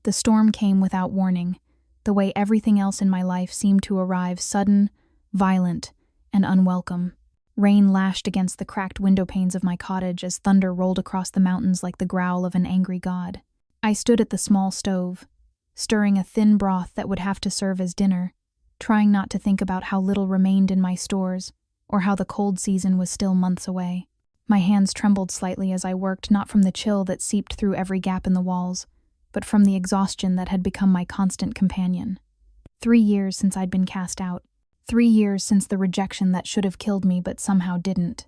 The storm came without warning, the way everything else in my life seemed to arrive sudden, violent, and unwelcome. Rain lashed against the cracked windowpanes of my cottage as thunder rolled across the mountains like the growl of an angry god. I stood at the small stove, stirring a thin broth that would have to serve as dinner, trying not to think about how little remained in my stores or how the cold season was still months away. My hands trembled slightly as I worked, not from the chill that seeped through every gap in the walls, but from the exhaustion that had become my constant companion. 3 years since I'd been cast out. 3 years since the rejection that should have killed me but somehow didn't.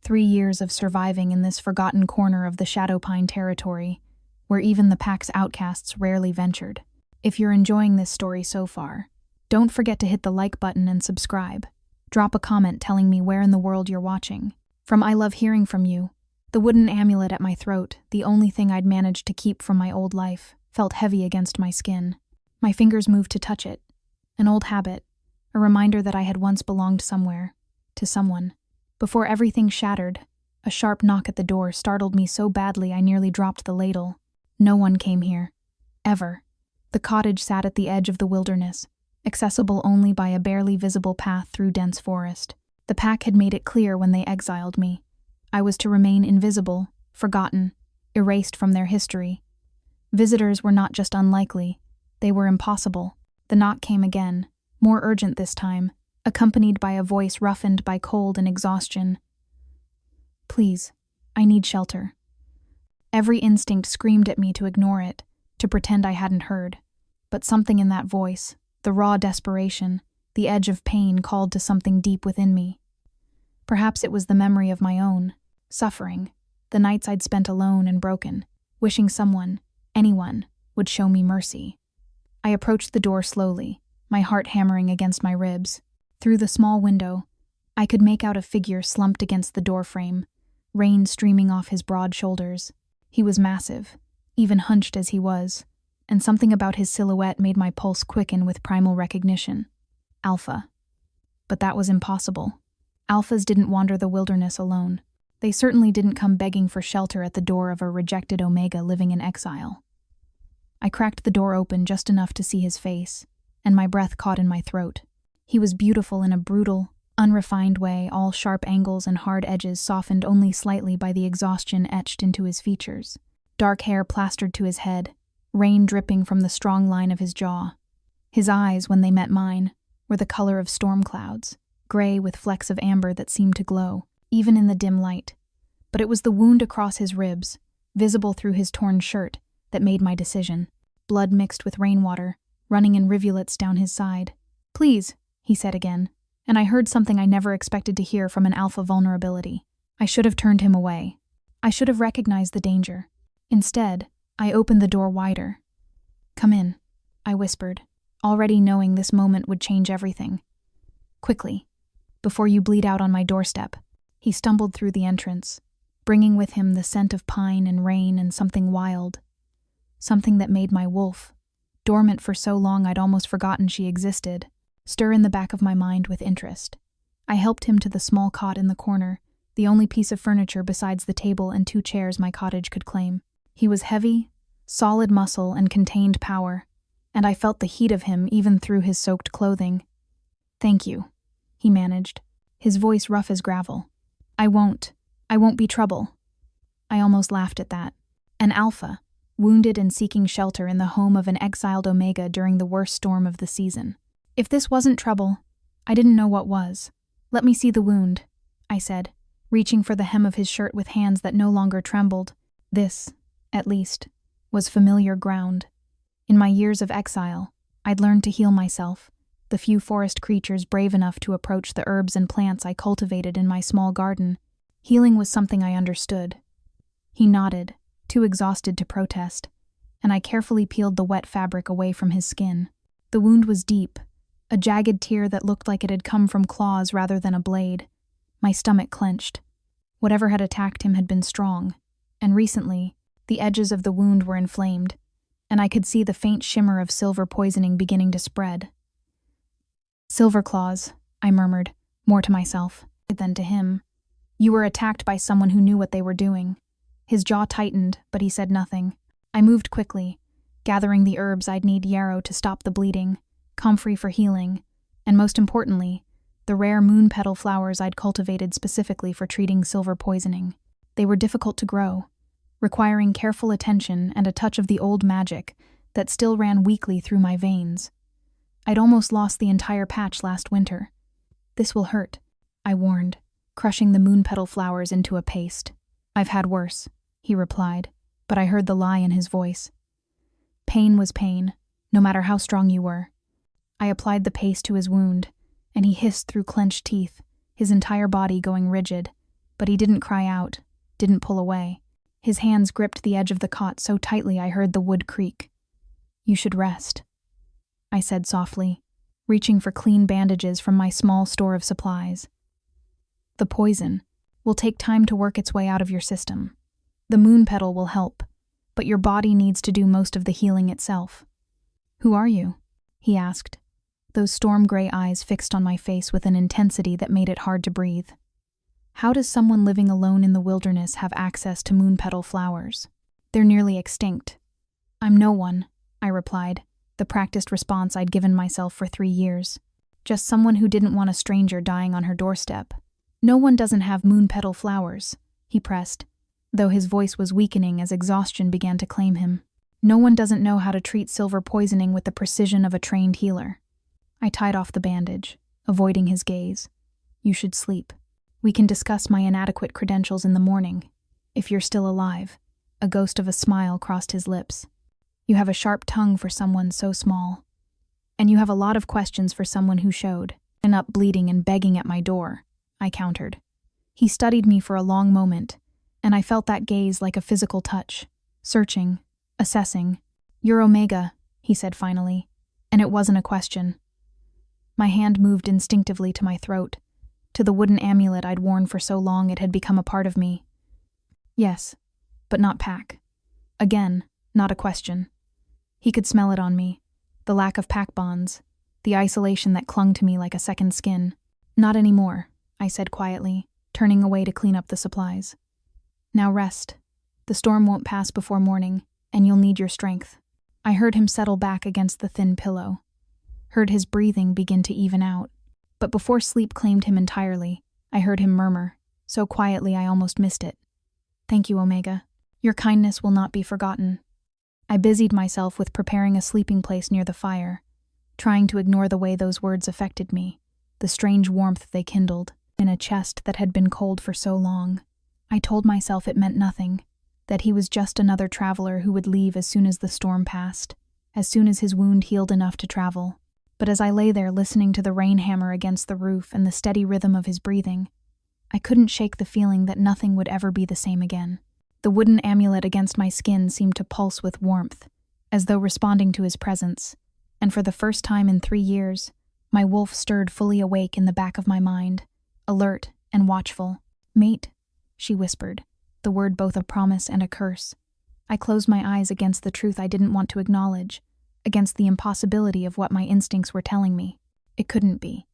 3 years of surviving in this forgotten corner of the Shadowpine territory, where even the pack's outcasts rarely ventured. If you're enjoying this story so far, don't forget to hit the like button and subscribe. Drop a comment telling me where in the world you're watching. From I love hearing from you. The wooden amulet at my throat, the only thing I'd managed to keep from my old life, felt heavy against my skin. My fingers moved to touch it. An old habit, a reminder that I had once belonged somewhere, to someone. Before everything shattered, a sharp knock at the door startled me so badly I nearly dropped the ladle. No one came here. Ever. The cottage sat at the edge of the wilderness, accessible only by a barely visible path through dense forest. The pack had made it clear when they exiled me. I was to remain invisible, forgotten, erased from their history. Visitors were not just unlikely, they were impossible. The knock came again, more urgent this time, accompanied by a voice roughened by cold and exhaustion. "Please, I need shelter." Every instinct screamed at me to ignore it, to pretend I hadn't heard. But something in that voice, the raw desperation, the edge of pain called to something deep within me. Perhaps it was the memory of my own suffering, the nights I'd spent alone and broken, wishing someone, anyone, would show me mercy. I approached the door slowly, my heart hammering against my ribs. Through the small window, I could make out a figure slumped against the doorframe, rain streaming off his broad shoulders. He was massive, even hunched as he was, and something about his silhouette made my pulse quicken with primal recognition. Alpha. But that was impossible. Alphas didn't wander the wilderness alone. They certainly didn't come begging for shelter at the door of a rejected Omega living in exile. I cracked the door open just enough to see his face, and my breath caught in my throat. He was beautiful in a brutal, unrefined way, all sharp angles and hard edges softened only slightly by the exhaustion etched into his features. Dark hair plastered to his head, rain dripping from the strong line of his jaw. His eyes, when they met mine, were the color of storm clouds, gray with flecks of amber that seemed to glow, even in the dim light. But it was the wound across his ribs, visible through his torn shirt, that made my decision. Blood mixed with rainwater, running in rivulets down his side. "Please," he said again, and I heard something I never expected to hear from an alpha vulnerability. I should have turned him away. I should have recognized the danger. Instead, I opened the door wider. "Come in," I whispered, already knowing this moment would change everything. "Quickly, before you bleed out on my doorstep." He stumbled through the entrance, bringing with him the scent of pine and rain and something wild. Something that made my wolf, dormant for so long I'd almost forgotten she existed, stir in the back of my mind with interest. I helped him to the small cot in the corner, the only piece of furniture besides the table and 2 chairs my cottage could claim. He was heavy, solid muscle and contained power, and I felt the heat of him even through his soaked clothing. "Thank you," he managed, his voice rough as gravel. I won't be trouble." I almost laughed at that. An alpha, wounded and seeking shelter in the home of an exiled Omega during the worst storm of the season. If this wasn't trouble, I didn't know what was. "Let me see the wound," I said, reaching for the hem of his shirt with hands that no longer trembled. This, at least, was familiar ground. In my years of exile, I'd learned to heal myself, the few forest creatures brave enough to approach the herbs and plants I cultivated in my small garden. Healing was something I understood. He nodded, too exhausted to protest, and I carefully peeled the wet fabric away from his skin. The wound was deep, a jagged tear that looked like it had come from claws rather than a blade. My stomach clenched. Whatever had attacked him had been strong, and recently, the edges of the wound were inflamed, and I could see the faint shimmer of silver poisoning beginning to spread. "Silver claws," I murmured, more to myself than to him. "You were attacked by someone who knew what they were doing." His jaw tightened, but he said nothing. I moved quickly, gathering the herbs I'd need yarrow to stop the bleeding, comfrey for healing, and most importantly, the rare moon petal flowers I'd cultivated specifically for treating silver poisoning. They were difficult to grow, requiring careful attention and a touch of the old magic that still ran weakly through my veins. I'd almost lost the entire patch last winter. "This will hurt," I warned, crushing the moon petal flowers into a paste. "I've had worse," he replied, but I heard the lie in his voice. Pain was pain, no matter how strong you were. I applied the paste to his wound, and he hissed through clenched teeth, his entire body going rigid, but he didn't cry out, didn't pull away. His hands gripped the edge of the cot so tightly I heard the wood creak. "You should rest," I said softly, reaching for clean bandages from my small store of supplies. "The poison will take time to work its way out of your system. The moon petal will help, but your body needs to do most of the healing itself." "Who are you?" he asked, those storm-gray eyes fixed on my face with an intensity that made it hard to breathe. "How does someone living alone in the wilderness have access to moon petal flowers? They're nearly extinct." "I'm no one," I replied, the practiced response I'd given myself for 3 years. "Just someone who didn't want a stranger dying on her doorstep." "No one doesn't have moon petal flowers," he pressed, though his voice was weakening as exhaustion began to claim him. "No one doesn't know how to treat silver poisoning with the precision of a trained healer." I tied off the bandage, avoiding his gaze. "You should sleep. We can discuss my inadequate credentials in the morning. If you're still alive." A ghost of a smile crossed his lips. "You have a sharp tongue for someone so small. And you have a lot of questions for someone who showed up bleeding and begging at my door," I countered. He studied me for a long moment, and I felt that gaze like a physical touch, searching, assessing. "You're Omega," he said finally, and it wasn't a question. My hand moved instinctively to my throat, to the wooden amulet I'd worn for so long it had become a part of me. "Yes, but not Pack." Again, not a question. He could smell it on me, the lack of pack bonds, the isolation that clung to me like a second skin. "Not anymore," I said quietly, turning away to clean up the supplies. "Now rest. The storm won't pass before morning, and you'll need your strength." I heard him settle back against the thin pillow, heard his breathing begin to even out. But before sleep claimed him entirely, I heard him murmur, so quietly I almost missed it. "Thank you, Omega. Your kindness will not be forgotten." I busied myself with preparing a sleeping place near the fire, trying to ignore the way those words affected me, the strange warmth they kindled in a chest that had been cold for so long. I told myself it meant nothing, that he was just another traveler who would leave as soon as the storm passed, as soon as his wound healed enough to travel. But as I lay there listening to the rain hammer against the roof and the steady rhythm of his breathing, I couldn't shake the feeling that nothing would ever be the same again. The wooden amulet against my skin seemed to pulse with warmth, as though responding to his presence, and for the first time in 3 years, my wolf stirred fully awake in the back of my mind, alert and watchful. "Mate," she whispered, the word both a promise and a curse. I closed my eyes against the truth I didn't want to acknowledge, against the impossibility of what my instincts were telling me. It couldn't be.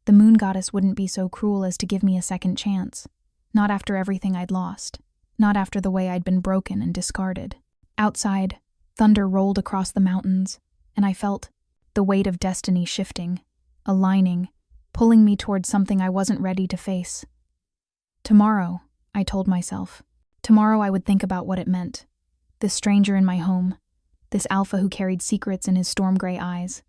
The moon goddess wouldn't be so cruel as to give me a second chance. Not after everything I'd lost. Not after the way I'd been broken and discarded. Outside, thunder rolled across the mountains, and I felt the weight of destiny shifting, aligning, pulling me towards something I wasn't ready to face. Tomorrow, I told myself. Tomorrow I would think about what it meant. This stranger in my home. This alpha who carried secrets in his storm-gray eyes.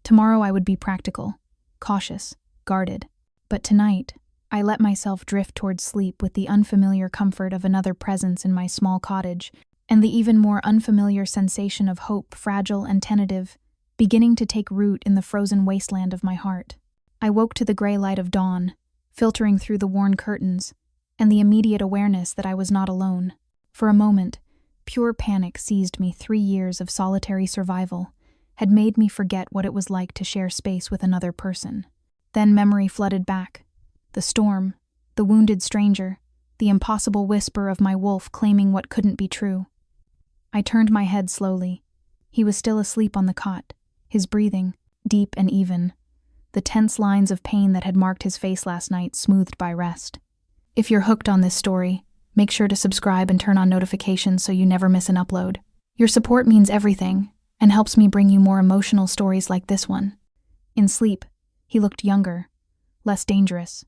Tomorrow I would be practical, cautious, guarded. But tonight, I let myself drift towards sleep with the unfamiliar comfort of another presence in my small cottage, and the even more unfamiliar sensation of hope, fragile and tentative, beginning to take root in the frozen wasteland of my heart. I woke to the gray light of dawn, filtering through the worn curtains, and the immediate awareness that I was not alone. For a moment, pure panic seized me. 3 years of solitary survival had made me forget what it was like to share space with another person. Then memory flooded back. The storm, the wounded stranger, the impossible whisper of my wolf claiming what couldn't be true. I turned my head slowly. He was still asleep on the cot, his breathing, deep and even, the tense lines of pain that had marked his face last night smoothed by rest. If you're hooked on this story, make sure to subscribe and turn on notifications so you never miss an upload. Your support means everything, and helps me bring you more emotional stories like this one. In sleep, he looked younger, less dangerous,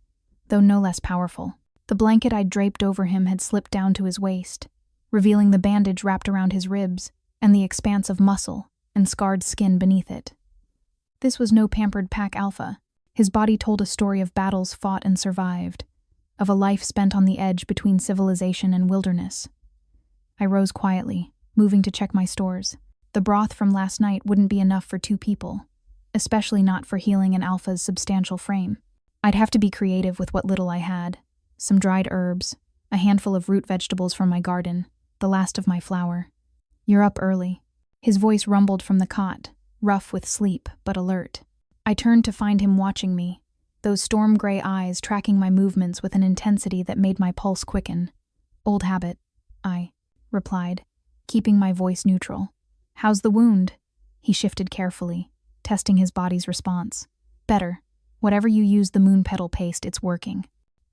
though no less powerful. The blanket I'd draped over him had slipped down to his waist, revealing the bandage wrapped around his ribs and the expanse of muscle and scarred skin beneath it. This was no pampered pack alpha. His body told a story of battles fought and survived, of a life spent on the edge between civilization and wilderness. I rose quietly, moving to check my stores. The broth from last night wouldn't be enough for 2 people, especially not for healing an alpha's substantial frame. I'd have to be creative with what little I had. Some dried herbs, a handful of root vegetables from my garden, the last of my flour. "You're up early." His voice rumbled from the cot, rough with sleep, but alert. I turned to find him watching me, those storm-gray eyes tracking my movements with an intensity that made my pulse quicken. "Old habit," I replied, keeping my voice neutral. "How's the wound?" He shifted carefully, testing his body's response. "Better. Whatever you use the moon petal paste, it's working.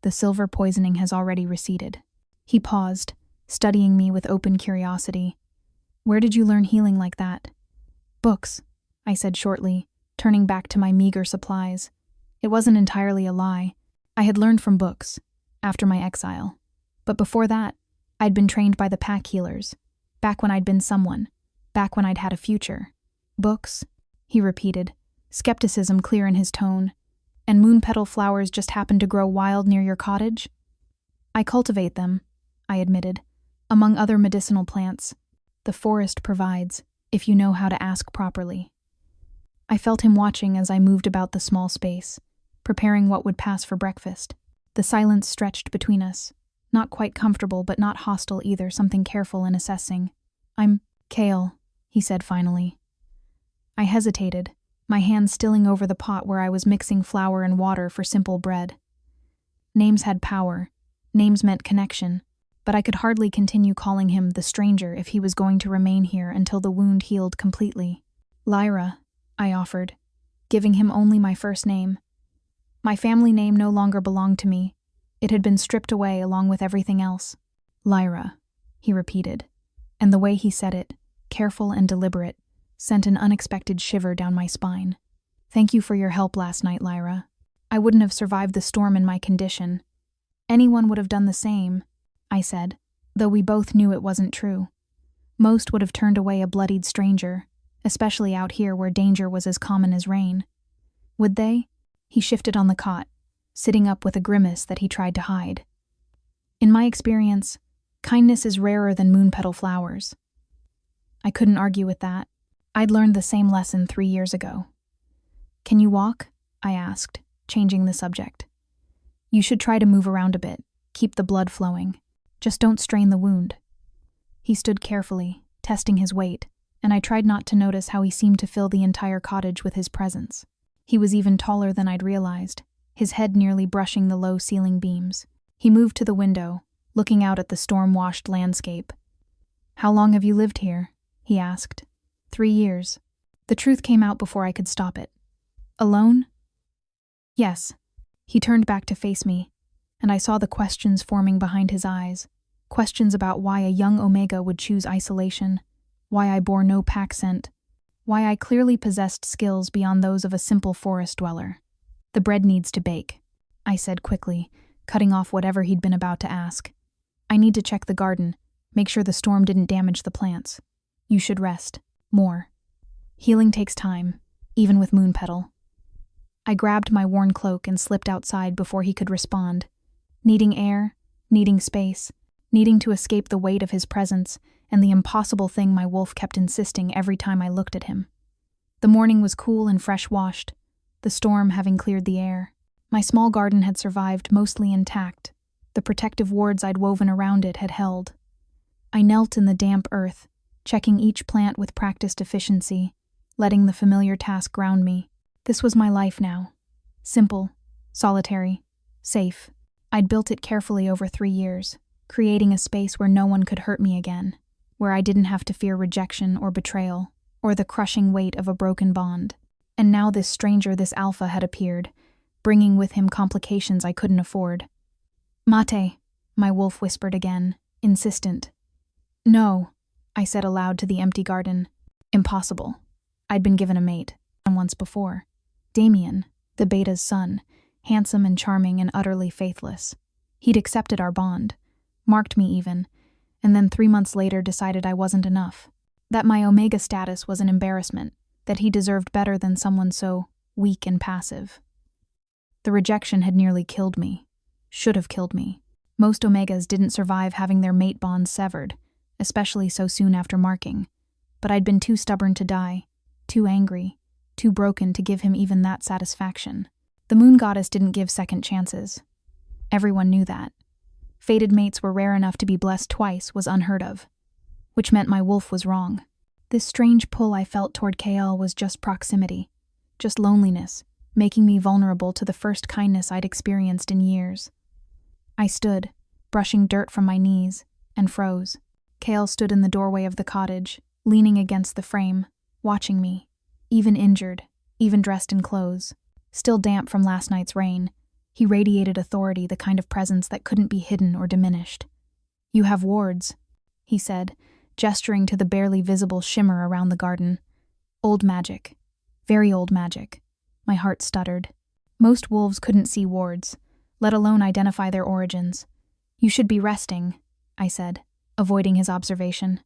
The silver poisoning has already receded." He paused, studying me with open curiosity. "Where did you learn healing like that?" "Books," I said shortly, turning back to my meager supplies. It wasn't entirely a lie. I had learned from books, after my exile. But before that, I'd been trained by the pack healers, back when I'd been someone, back when I'd had a future. "Books?" he repeated, skepticism clear in his tone. "And moon petal flowers just happen to grow wild near your cottage?" "I cultivate them," I admitted, "among other medicinal plants. The forest provides, if you know how to ask properly." I felt him watching as I moved about the small space, preparing what would pass for breakfast. The silence stretched between us, not quite comfortable but not hostile either, something careful and assessing. "I'm Kale," he said finally. I hesitated, my hand stilling over the pot where I was mixing flour and water for simple bread. Names had power, names meant connection, but I could hardly continue calling him the stranger if he was going to remain here until the wound healed completely. "Lyra," I offered, giving him only my first name. My family name no longer belonged to me. It had been stripped away along with everything else. "Lyra," he repeated, and the way he said it, careful and deliberate, sent an unexpected shiver down my spine. "Thank you for your help last night, Lyra. I wouldn't have survived the storm in my condition. Anyone would have done the same," I said, though we both knew it wasn't true. Most would have turned away a bloodied stranger, especially out here where danger was as common as rain. Would they? He shifted on the cot, sitting up with a grimace that he tried to hide. "In my experience, kindness is rarer than moon petal flowers." I couldn't argue with that. I'd learned the same lesson 3 years ago. "Can you walk?" I asked, changing the subject. "You should try to move around a bit, keep the blood flowing. Just don't strain the wound." He stood carefully, testing his weight, and I tried not to notice how he seemed to fill the entire cottage with his presence. He was even taller than I'd realized, his head nearly brushing the low ceiling beams. He moved to the window, looking out at the storm-washed landscape. "How long have you lived here?" he asked. 3 years. The truth came out before I could stop it. "Alone?" "Yes." He turned back to face me, and I saw the questions forming behind his eyes. Questions about why a young Omega would choose isolation, why I bore no pack scent, why I clearly possessed skills beyond those of a simple forest dweller. "The bread needs to bake," I said quickly, cutting off whatever he'd been about to ask. "I need to check the garden, make sure the storm didn't damage the plants. You should rest. More. Healing takes time, even with moon petal." I grabbed my worn cloak and slipped outside before he could respond. Needing air, needing space, needing to escape the weight of his presence and the impossible thing my wolf kept insisting every time I looked at him. The morning was cool and fresh-washed, the storm having cleared the air. My small garden had survived mostly intact. The protective wards I'd woven around it had held. I knelt in the damp earth, checking each plant with practiced efficiency, letting the familiar task ground me. This was my life now. Simple, solitary, safe. I'd built it carefully over 3 years, creating a space where no one could hurt me again, where I didn't have to fear rejection or betrayal, or the crushing weight of a broken bond. And now this stranger, this alpha, had appeared, bringing with him complications I couldn't afford. "Mate," my wolf whispered again, insistent. "No," I said aloud to the empty garden. Impossible. I'd been given a mate, and once before. Damien, the beta's son, handsome and charming and utterly faithless. He'd accepted our bond, marked me even, and then 3 months later decided I wasn't enough. That my omega status was an embarrassment, that he deserved better than someone so weak and passive. The rejection had nearly killed me. Should have killed me. Most omegas didn't survive having their mate bonds severed, especially so soon after marking. But I'd been too stubborn to die, too angry, too broken to give him even that satisfaction. The moon goddess didn't give second chances. Everyone knew that. Fated mates were rare enough to be blessed twice was unheard of, which meant my wolf was wrong. This strange pull I felt toward KL was just proximity, just loneliness, making me vulnerable to the first kindness I'd experienced in years. I stood, brushing dirt from my knees, and froze. Kale stood in the doorway of the cottage, leaning against the frame, watching me, even injured, even dressed in clothes. Still damp from last night's rain, he radiated authority, the kind of presence that couldn't be hidden or diminished. "You have wards," he said, gesturing to the barely visible shimmer around the garden. "Old magic. Very old magic." My heart stuttered. Most wolves couldn't see wards, let alone identify their origins. "You should be resting," I said, avoiding his observation.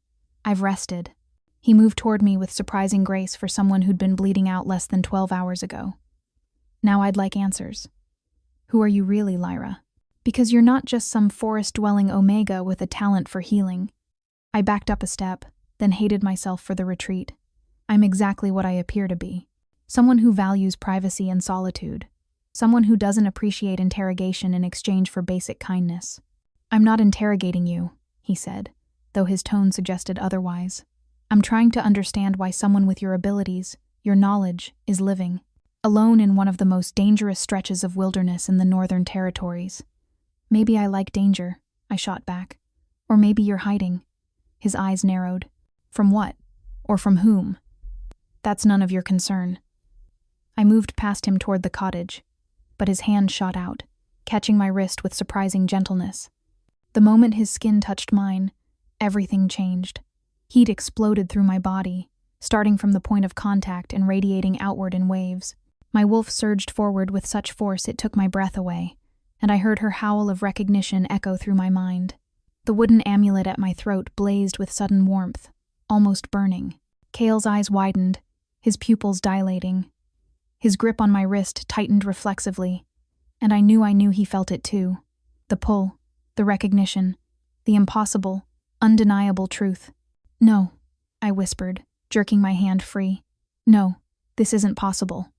"I've rested." He moved toward me with surprising grace for someone who'd been bleeding out less than 12 hours ago. "Now I'd like answers. Who are you really, Lyra? Because you're not just some forest-dwelling omega with a talent for healing." I backed up a step, then hated myself for the retreat. I'm exactly what I appear to be. Someone who values privacy and solitude. Someone who doesn't appreciate interrogation in exchange for basic kindness. "I'm not interrogating you," he said, though his tone suggested otherwise. "I'm trying to understand why someone with your abilities, your knowledge, is living, alone in one of the most dangerous stretches of wilderness in the Northern Territories." "Maybe I like danger," I shot back. "Or maybe you're hiding." His eyes narrowed. "From what? Or from whom?" "That's none of your concern." I moved past him toward the cottage, but his hand shot out, catching my wrist with surprising gentleness. The moment his skin touched mine, everything changed. Heat exploded through my body, starting from the point of contact and radiating outward in waves. My wolf surged forward with such force it took my breath away, and I heard her howl of recognition echo through my mind. The wooden amulet at my throat blazed with sudden warmth, almost burning. Kale's eyes widened, his pupils dilating. His grip on my wrist tightened reflexively, and I knew he felt it too. The pull, the recognition, the impossible, undeniable truth. "No," I whispered, jerking my hand free. "No, this isn't possible."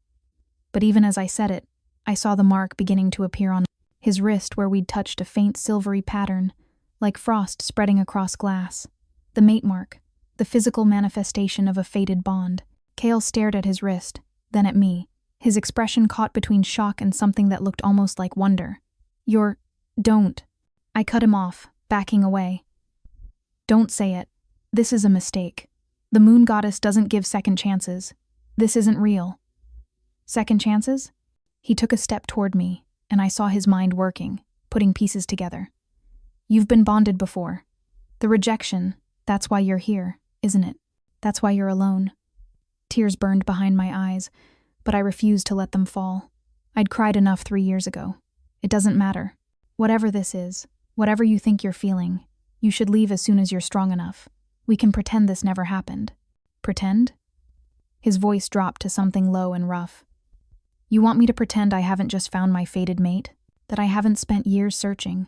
But even as I said it, I saw the mark beginning to appear on his wrist where we'd touched a faint silvery pattern, like frost spreading across glass. The mate mark, the physical manifestation of a fated bond. Kale stared at his wrist, then at me, his expression caught between shock and something that looked almost like wonder. Don't." I cut him off, backing away. "Don't say it. This is a mistake. The moon goddess doesn't give second chances. This isn't real." "Second chances?" He took a step toward me, and I saw his mind working, putting pieces together. "You've been bonded before. The rejection, that's why you're here, isn't it? That's why you're alone." Tears burned behind my eyes, but I refused to let them fall. I'd cried enough 3 years ago. It doesn't matter. Whatever this is, whatever you think you're feeling, you should leave as soon as you're strong enough. We can pretend this never happened." "Pretend?" His voice dropped to something low and rough. "You want me to pretend I haven't just found my fated mate? That I haven't spent years searching?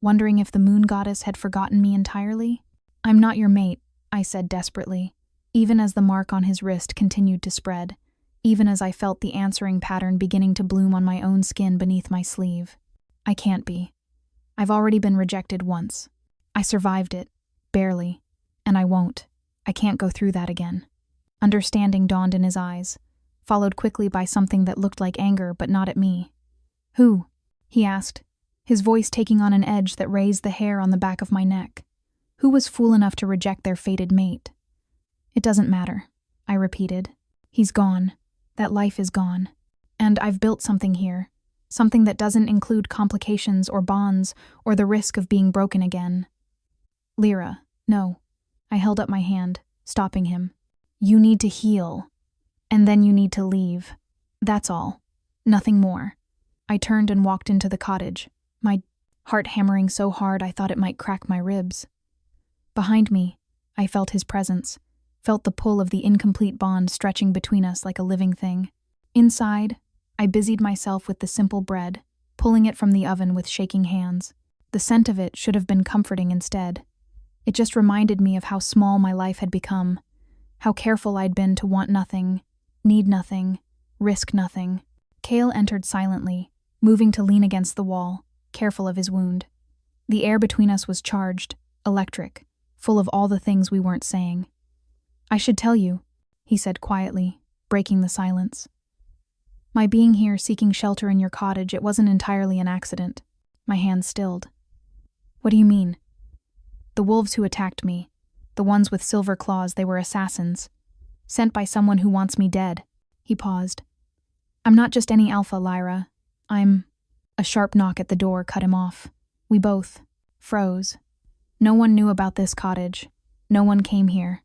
Wondering if the moon goddess had forgotten me entirely?" "I'm not your mate," I said desperately, even as the mark on his wrist continued to spread, even as I felt the answering pattern beginning to bloom on my own skin beneath my sleeve. "I can't be. I've already been rejected once. I survived it, barely, and I won't. I can't go through that again." Understanding dawned in his eyes, followed quickly by something that looked like anger but not at me. "Who?" he asked, his voice taking on an edge that raised the hair on the back of my neck. "Who was fool enough to reject their fated mate?" "It doesn't matter," I repeated. "He's gone. That life is gone. And I've built something here, something that doesn't include complications or bonds or the risk of being broken again." "Lyra, no." I held up my hand, stopping him. You need to heal. And then you need to leave. That's all. Nothing more. I turned and walked into the cottage, my heart hammering so hard I thought it might crack my ribs. Behind me, I felt his presence, felt the pull of the incomplete bond stretching between us like a living thing. Inside, I busied myself with the simple bread, pulling it from the oven with shaking hands. The scent of it should have been comforting instead. It just reminded me of how small my life had become, how careful I'd been to want nothing, need nothing, risk nothing. Cale entered silently, moving to lean against the wall, careful of his wound. The air between us was charged, electric, full of all the things we weren't saying. I should tell you, he said quietly, breaking the silence. My being here seeking shelter in your cottage, it wasn't entirely an accident. My hands stilled. What do you mean? The wolves who attacked me, the ones with silver claws, they were assassins, sent by someone who wants me dead. He paused. I'm not just any alpha, Lyra. I'm... A sharp knock at the door cut him off. We both froze. No one knew about this cottage. No one came here.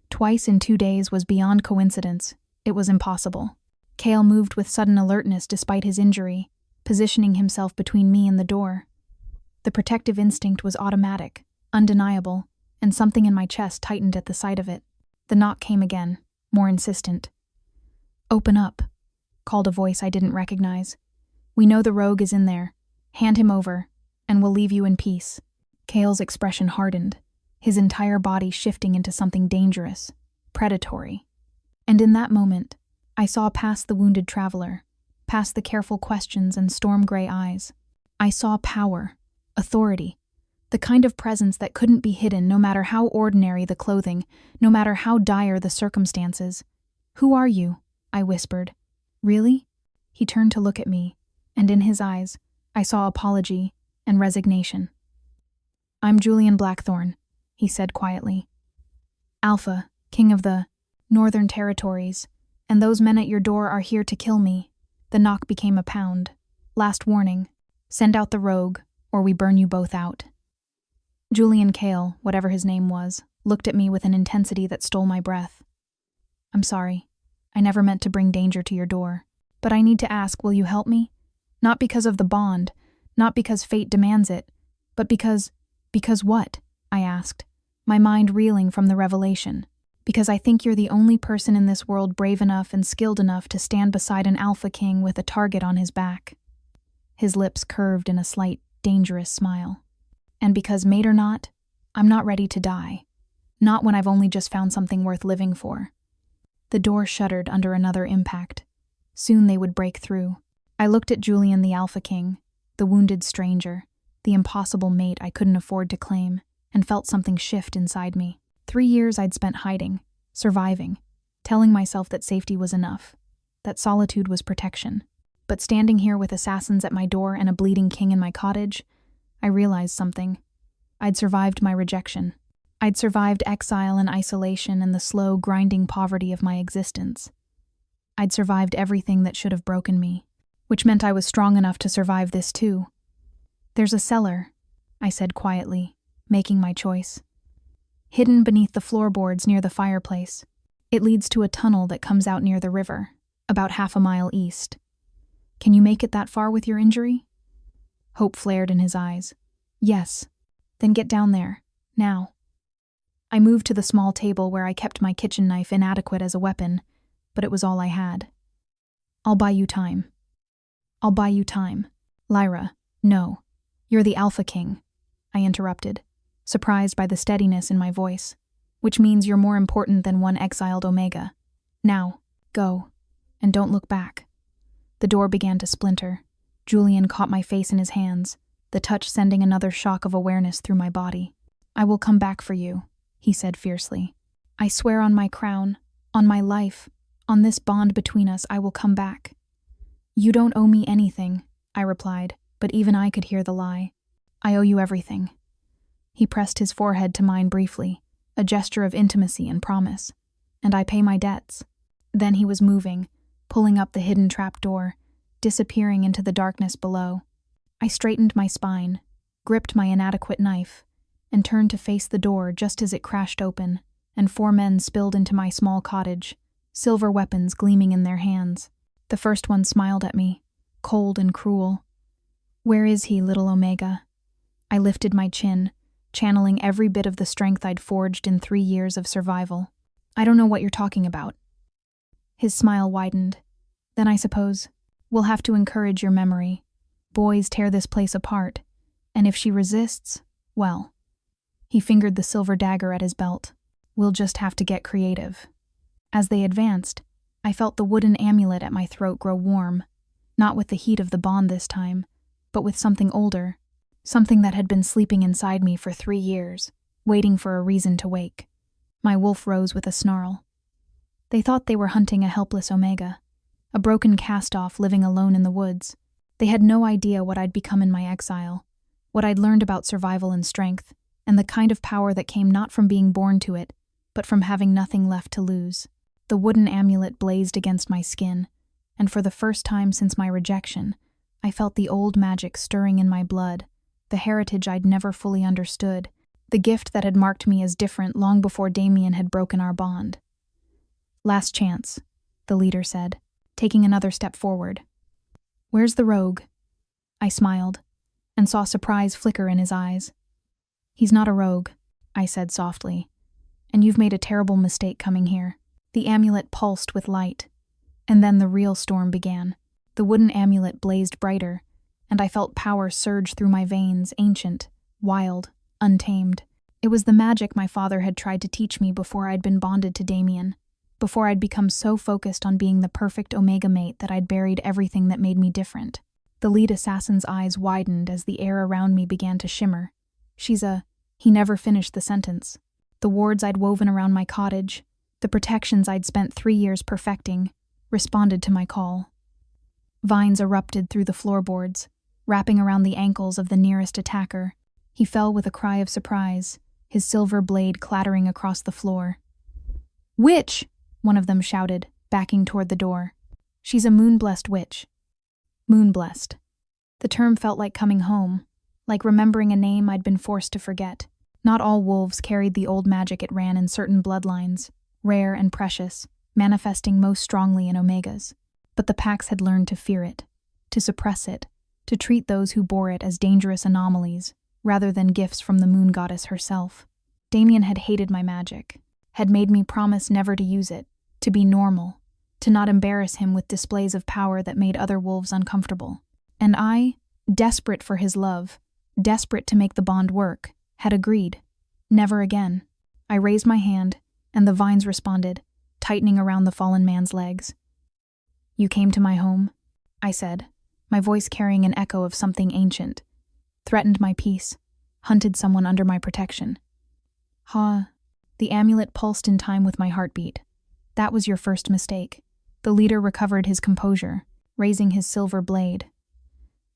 Twice in 2 days was beyond coincidence. It was impossible. Cale moved with sudden alertness despite his injury, positioning himself between me and the door. The protective instinct was automatic, undeniable, and something in my chest tightened at the sight of it. The knock came again, more insistent. Open up, called a voice I didn't recognize. We know the rogue is in there. Hand him over, and we'll leave you in peace. Cale's expression hardened, his entire body shifting into something dangerous, predatory. And in that moment, I saw past the wounded traveler, past the careful questions and storm-gray eyes. I saw power, authority, the kind of presence that couldn't be hidden no matter how ordinary the clothing, no matter how dire the circumstances. Who are you? I whispered. Really? He turned to look at me, and in his eyes, I saw apology and resignation. I'm Julian Blackthorn, he said quietly. Alpha, king of the Northern Territories, and those men at your door are here to kill me. The knock became a pound. Last warning. Send out the rogue, or we burn you both out. Julian Cale, whatever his name was, looked at me with an intensity that stole my breath. I'm sorry. I never meant to bring danger to your door. But I need to ask, will you help me? Not because of the bond, not because fate demands it, but because what? I asked, my mind reeling from the revelation. Because I think you're the only person in this world brave enough and skilled enough to stand beside an alpha king with a target on his back. His lips curved in a slight, dangerous smile. And because, mate or not, I'm not ready to die. Not when I've only just found something worth living for. The door shuddered under another impact. Soon they would break through. I looked at Julian the Alpha King, the wounded stranger, the impossible mate I couldn't afford to claim, and felt something shift inside me. 3 years I'd spent hiding, surviving, telling myself that safety was enough, that solitude was protection. But standing here with assassins at my door and a bleeding king in my cottage, I realized something. I'd survived my rejection. I'd survived exile and isolation and the slow, grinding poverty of my existence. I'd survived everything that should have broken me, which meant I was strong enough to survive this too. There's a cellar, I said quietly, making my choice. Hidden beneath the floorboards near the fireplace. It leads to a tunnel that comes out near the river, about half a mile east. Can you make it that far with your injury? Hope flared in his eyes. Yes. Then get down there, now. I moved to the small table where I kept my kitchen knife inadequate as a weapon, but it was all I had. I'll buy you time. I'll buy you time. Lyra, no. You're the Alpha King, I interrupted, surprised by the steadiness in my voice, which means you're more important than one exiled Omega. Now, go, and don't look back. The door began to splinter. Julian caught my face in his hands, the touch sending another shock of awareness through my body. I will come back for you, he said fiercely. I swear on my crown, on my life, on this bond between us, I will come back. You don't owe me anything, I replied, but even I could hear the lie. I owe you everything. He pressed his forehead to mine briefly, a gesture of intimacy and promise. And I pay my debts. Then he was moving, pulling up the hidden trapdoor, disappearing into the darkness below. I straightened my spine, gripped my inadequate knife, and turned to face the door just as it crashed open, and 4 men spilled into my small cottage, silver weapons gleaming in their hands. The first one smiled at me, cold and cruel. "Where is he, little Omega?" I lifted my chin, channeling every bit of the strength I'd forged in 3 years of survival. "I don't know what you're talking about." His smile widened. "Then I suppose we'll have to encourage your memory. Boys tear this place apart, and if she resists, well." He fingered the silver dagger at his belt. "We'll just have to get creative." As they advanced, I felt the wooden amulet at my throat grow warm, not with the heat of the bond this time, but with something older, something that had been sleeping inside me for 3 years, waiting for a reason to wake. My wolf rose with a snarl. They thought they were hunting a helpless Omega, a broken cast-off living alone in the woods. They had no idea what I'd become in my exile, what I'd learned about survival and strength, and the kind of power that came not from being born to it, but from having nothing left to lose. The wooden amulet blazed against my skin, and for the first time since my rejection, I felt the old magic stirring in my blood, the heritage I'd never fully understood, the gift that had marked me as different long before Damien had broken our bond. "Last chance," the leader said, taking another step forward. "Where's the rogue?" I smiled, and saw surprise flicker in his eyes. "He's not a rogue," I said softly, "and you've made a terrible mistake coming here." The amulet pulsed with light, and then the real storm began. The wooden amulet blazed brighter, and I felt power surge through my veins, ancient, wild, untamed. It was the magic my father had tried to teach me before I'd been bonded to Damien, before I'd become so focused on being the perfect Omega mate that I'd buried everything that made me different. The lead assassin's eyes widened as the air around me began to shimmer. He never finished the sentence. The wards I'd woven around my cottage, the protections I'd spent 3 years perfecting, responded to my call. Vines erupted through the floorboards, wrapping around the ankles of the nearest attacker. He fell with a cry of surprise, his silver blade clattering across the floor. "Witch!" one of them shouted, backing toward the door. "She's a moon-blessed witch." Moon-blessed. The term felt like coming home, like remembering a name I'd been forced to forget. Not all wolves carried the old magic it ran in certain bloodlines, rare and precious, manifesting most strongly in Omegas. But the packs had learned to fear it, to suppress it, to treat those who bore it as dangerous anomalies, rather than gifts from the moon goddess herself. Damien had hated my magic, had made me promise never to use it, to be normal, to not embarrass him with displays of power that made other wolves uncomfortable. And I, desperate for his love, desperate to make the bond work, had agreed. Never again. I raised my hand, and the vines responded, tightening around the fallen man's legs. "You came to my home," I said, my voice carrying an echo of something ancient. "Threatened my peace, hunted someone under my protection." The amulet pulsed in time with my heartbeat. "That was your first mistake." The leader recovered his composure, raising his silver blade.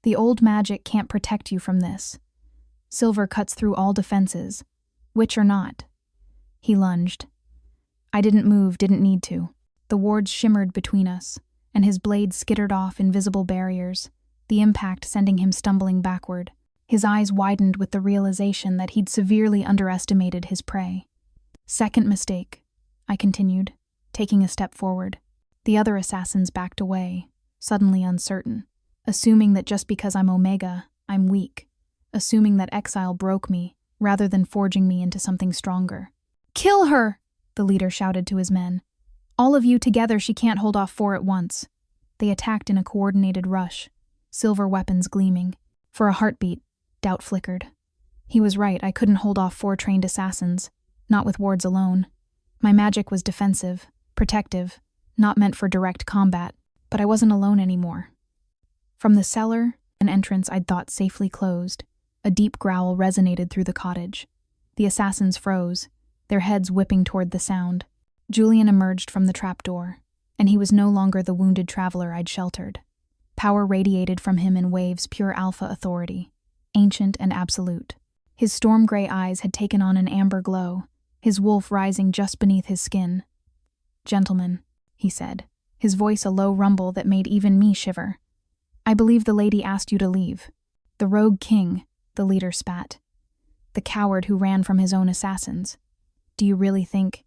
"The old magic can't protect you from this. Silver cuts through all defenses, witch or not." He lunged. I didn't move, didn't need to. The wards shimmered between us, and his blade skittered off invisible barriers, the impact sending him stumbling backward. His eyes widened with the realization that he'd severely underestimated his prey. "Second mistake," I continued, taking a step forward. The other assassins backed away, suddenly uncertain, assuming that just because I'm Omega, I'm weak, assuming that exile broke me, rather than forging me into something stronger. "Kill her!" the leader shouted to his men. "All of you together, she can't hold off 4 at once." They attacked in a coordinated rush, silver weapons gleaming. For a heartbeat, doubt flickered. He was right, I couldn't hold off 4 trained assassins, not with wards alone. My magic was defensive, protective, not meant for direct combat, but I wasn't alone anymore. From the cellar, an entrance I'd thought safely closed, a deep growl resonated through the cottage. The assassins froze, their heads whipping toward the sound. Julian emerged from the trapdoor, and he was no longer the wounded traveler I'd sheltered. Power radiated from him in waves, pure alpha authority, ancient and absolute. His storm-gray eyes had taken on an amber glow, his wolf rising just beneath his skin. "Gentlemen," he said, his voice a low rumble that made even me shiver. "I believe the lady asked you to leave." "The rogue king," the leader spat. "The coward who ran from his own assassins. Do you really think—"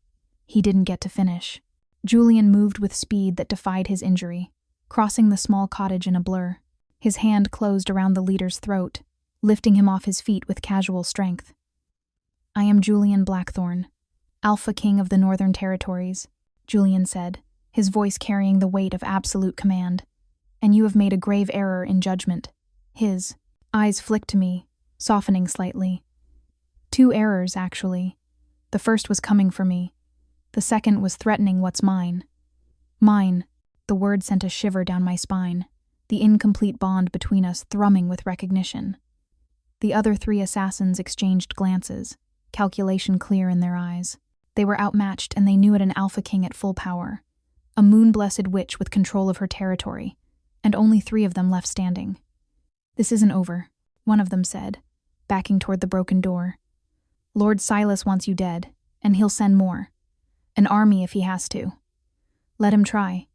He didn't get to finish. Julian moved with speed that defied his injury, crossing the small cottage in a blur. His hand closed around the leader's throat, lifting him off his feet with casual strength. "I am Julian Blackthorn, Alpha King of the Northern Territories," Julian said, his voice carrying the weight of absolute command. "And you have made a grave error in judgment." His eyes flicked to me, softening slightly. "Two errors, actually. The first was coming for me. The second was threatening what's mine." Mine. The word sent a shiver down my spine, the incomplete bond between us thrumming with recognition. The other three assassins exchanged glances, calculation clear in their eyes. They were outmatched, and they knew it. An Alpha King at full power, a moon-blessed witch with control of her territory, and only 3 of them left standing. "This isn't over," one of them said, backing toward the broken door. "Lord Silas wants you dead, and he'll send more. An army if he has to." "Let him try,"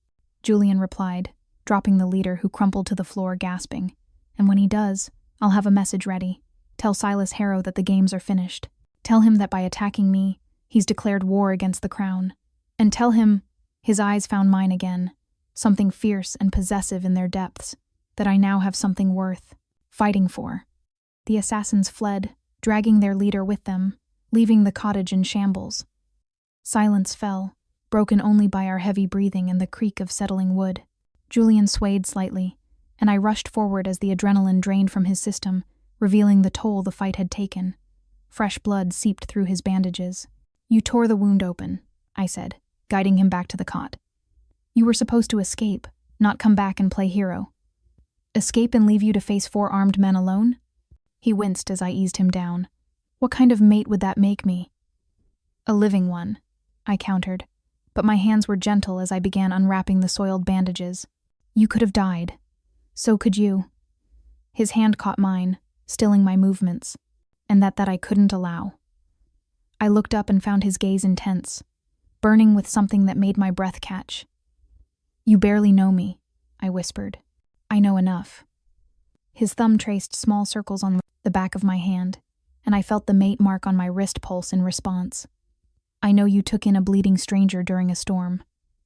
Julian replied, dropping the leader, who crumpled to the floor gasping. "And when he does, I'll have a message ready. Tell Silas Harrow that the games are finished. Tell him that by attacking me, he's declared war against the crown. And tell him," his eyes found mine again, something fierce and possessive in their depths, "that I now have something worth fighting for." The assassins fled, dragging their leader with them, leaving the cottage in shambles. Silence fell, broken only by our heavy breathing and the creak of settling wood. Julian swayed slightly, and I rushed forward as the adrenaline drained from his system, revealing the toll the fight had taken. Fresh blood seeped through his bandages. "You tore the wound open," I said, guiding him back to the cot. "You were supposed to escape, not come back and play hero." "Escape and leave you to face 4 armed men alone?" He winced as I eased him down. "What kind of mate would that make me?" "A living one," I countered, but my hands were gentle as I began unwrapping the soiled bandages. "You could have died. So could you." His hand caught mine, stilling my movements, and that I couldn't allow. I looked up and found his gaze intense, burning with something that made my breath catch. "You barely know me," I whispered. "I know enough." His thumb traced small circles on the back of my hand, and I felt the mate mark on my wrist pulse in response. "I know you took in a bleeding stranger during a storm.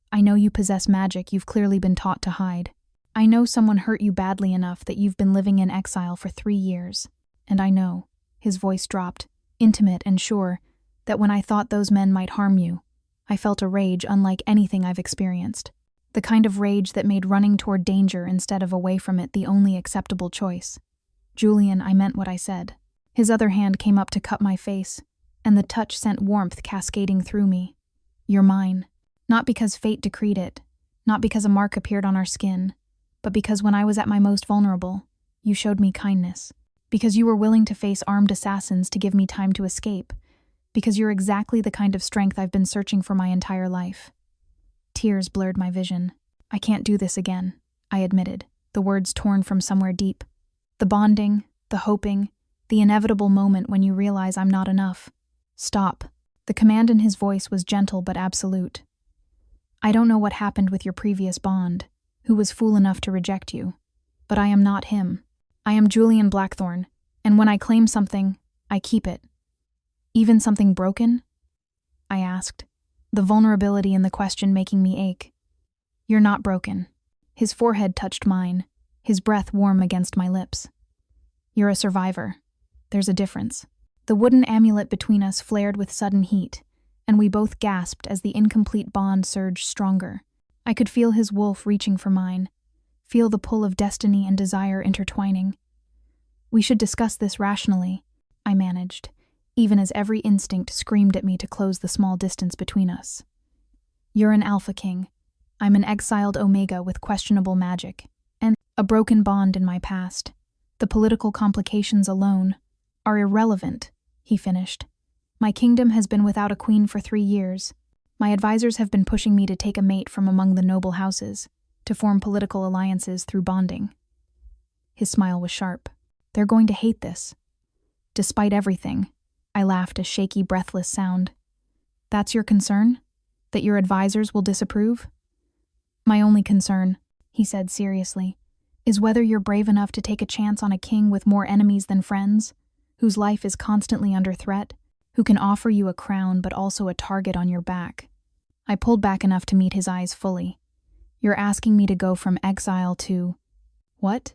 I know you possess magic you've clearly been taught to hide. I know someone hurt you badly enough that you've been living in exile for 3 years. And I know," his voice dropped, intimate and sure, "that when I thought those men might harm you, I felt a rage unlike anything I've experienced. The kind of rage that made running toward danger instead of away from it the only acceptable choice." "Julian, I meant what I said." His other hand came up to cup my face, and the touch sent warmth cascading through me. "You're mine. Not because fate decreed it, not because a mark appeared on our skin, but because when I was at my most vulnerable, you showed me kindness. Because you were willing to face armed assassins to give me time to escape. Because you're exactly the kind of strength I've been searching for my entire life." Tears blurred my vision. "I can't do this again," I admitted, the words torn from somewhere deep. "The bonding, the hoping, the inevitable moment when you realize I'm not enough. Stop." The command in his voice was gentle but absolute. "I don't know what happened with your previous bond, who was fool enough to reject you, but I am not him. I am Julian Blackthorn, and when I claim something, I keep it." "Even something broken?" I asked, the vulnerability in the question making me ache. "You're not broken." His forehead touched mine, his breath warm against my lips. "You're a survivor. There's a difference." The wooden amulet between us flared with sudden heat, and we both gasped as the incomplete bond surged stronger. I could feel his wolf reaching for mine, feel the pull of destiny and desire intertwining. "We should discuss this rationally," I managed, even as every instinct screamed at me to close the small distance between us. "You're an Alpha King. I'm an exiled Omega with questionable magic, and a broken bond in my past. The political complications alone are irrelevant," he finished. "My kingdom has been without a queen for 3 years. My advisors have been pushing me to take a mate from among the noble houses, to form political alliances through bonding." His smile was sharp. "They're going to hate this." "Despite everything," I laughed, a shaky, breathless sound. "That's your concern? That your advisors will disapprove?" "My only concern," he said seriously, "is whether you're brave enough to take a chance on a king with more enemies than friends, whose life is constantly under threat, who can offer you a crown but also a target on your back." I pulled back enough to meet his eyes fully. You're asking me to go from exile to… what?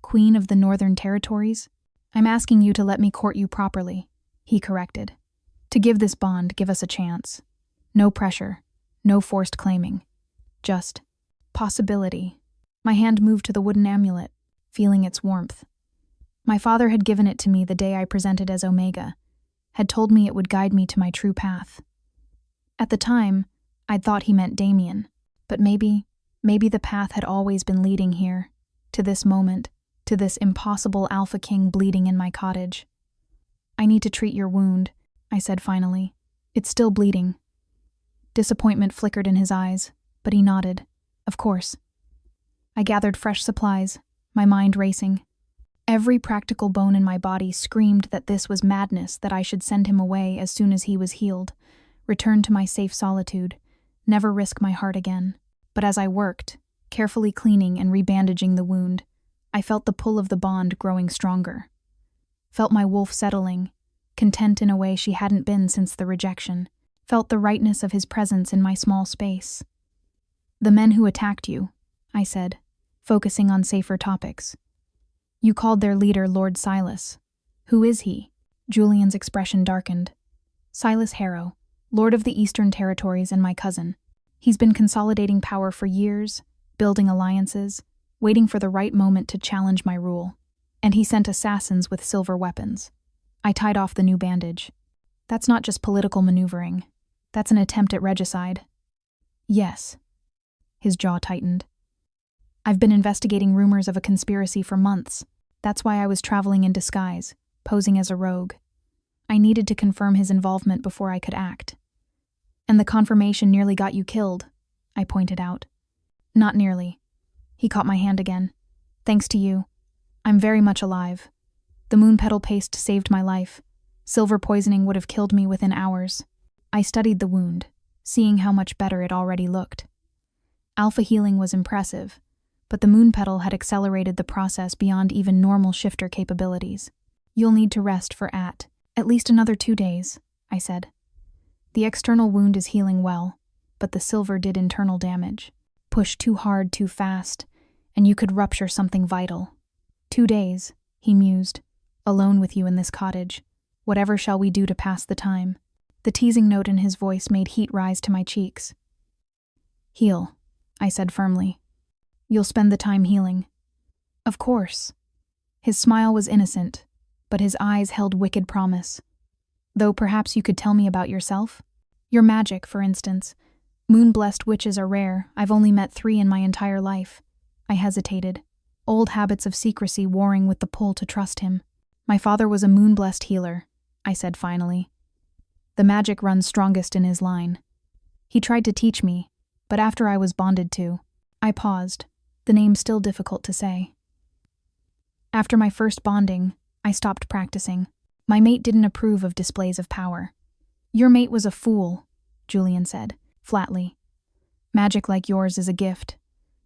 Queen of the Northern Territories? I'm asking you to let me court you properly, he corrected. To give this bond, give us a chance. No pressure, no forced claiming. Just possibility. My hand moved to the wooden amulet, feeling its warmth. My father had given it to me the day I presented as Omega, had told me it would guide me to my true path. At the time, I'd thought he meant Damien, but maybe the path had always been leading here, to this moment, to this impossible Alpha King bleeding in my cottage. I need to treat your wound, I said finally. It's still bleeding. Disappointment flickered in his eyes, but he nodded. Of course. I gathered fresh supplies, my mind racing. Every practical bone in my body screamed that this was madness, that I should send him away as soon as he was healed, return to my safe solitude, never risk my heart again. But as I worked, carefully cleaning and rebandaging the wound, I felt the pull of the bond growing stronger. Felt my wolf settling, content in a way she hadn't been since the rejection. Felt the rightness of his presence in my small space. The men who attacked you, I said, focusing on safer topics. You called their leader Lord Silas. Who is he? Julian's expression darkened. Silas Harrow, Lord of the Eastern Territories and my cousin. He's been consolidating power for years, building alliances, waiting for the right moment to challenge my rule. And he sent assassins with silver weapons. I tied off the new bandage. That's not just political maneuvering. That's an attempt at regicide. Yes. His jaw tightened. I've been investigating rumors of a conspiracy for months. That's why I was traveling in disguise, posing as a rogue. I needed to confirm his involvement before I could act. And the confirmation nearly got you killed, I pointed out. Not nearly. He caught my hand again. Thanks to you. I'm very much alive. The moon petal paste saved my life. Silver poisoning would have killed me within hours. I studied the wound, seeing how much better it already looked. Alpha healing was impressive, but the moon petal had accelerated the process beyond even normal shifter capabilities. You'll need to rest for at least another 2 days, I said. The external wound is healing well, but the silver did internal damage. Push too hard too fast, and you could rupture something vital. 2 days, he mused, alone with you in this cottage. Whatever shall we do to pass the time? The teasing note in his voice made heat rise to my cheeks. Heal, I said firmly. You'll spend the time healing. Of course. His smile was innocent, but his eyes held wicked promise. Though perhaps you could tell me about yourself? Your magic, for instance. Moon-blessed witches are rare. I've only met 3 in my entire life. I hesitated, old habits of secrecy warring with the pull to trust him. My father was a moon-blessed healer, I said finally. The magic runs strongest in his line. He tried to teach me, but after I was bonded to, I paused, the name still difficult to say. After my first bonding, I stopped practicing. My mate didn't approve of displays of power. Your mate was a fool, Julian said, flatly. Magic like yours is a gift.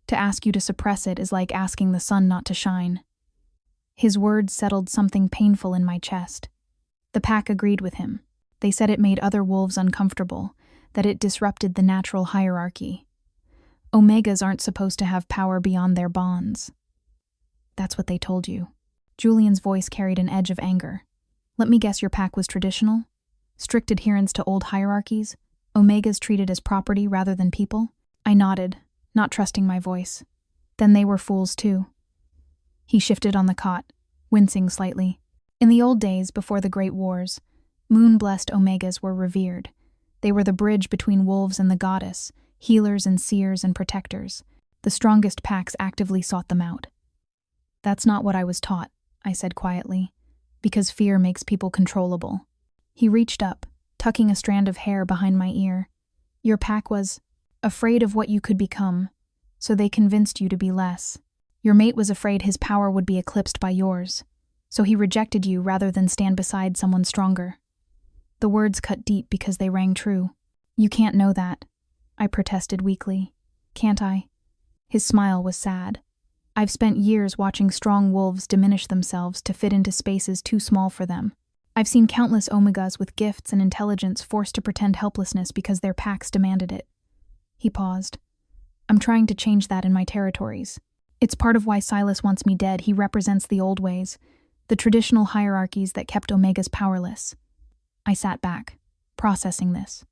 To ask you to suppress it is like asking the sun not to shine. His words settled something painful in my chest. The pack agreed with him. They said it made other wolves uncomfortable, that it disrupted the natural hierarchy. Omegas aren't supposed to have power beyond their bonds. That's what they told you. Julian's voice carried an edge of anger. Let me guess your pack was traditional? Strict adherence to old hierarchies? Omegas treated as property rather than people? I nodded, not trusting my voice. Then they were fools too. He shifted on the cot, wincing slightly. In the old days, before the Great Wars, moon-blessed Omegas were revered. They were the bridge between wolves and the goddess, healers and seers and protectors. The strongest packs actively sought them out. That's not what I was taught, I said quietly, because fear makes people controllable. He reached up, tucking a strand of hair behind my ear. Your pack was afraid of what you could become, so they convinced you to be less. Your mate was afraid his power would be eclipsed by yours, so he rejected you rather than stand beside someone stronger. The words cut deep because they rang true. You can't know that, I protested weakly. Can't I? His smile was sad. I've spent years watching strong wolves diminish themselves to fit into spaces too small for them. I've seen countless Omegas with gifts and intelligence forced to pretend helplessness because their packs demanded it. He paused. I'm trying to change that in my territories. It's part of why Silas wants me dead. He represents the old ways, the traditional hierarchies that kept Omegas powerless. I sat back, processing this.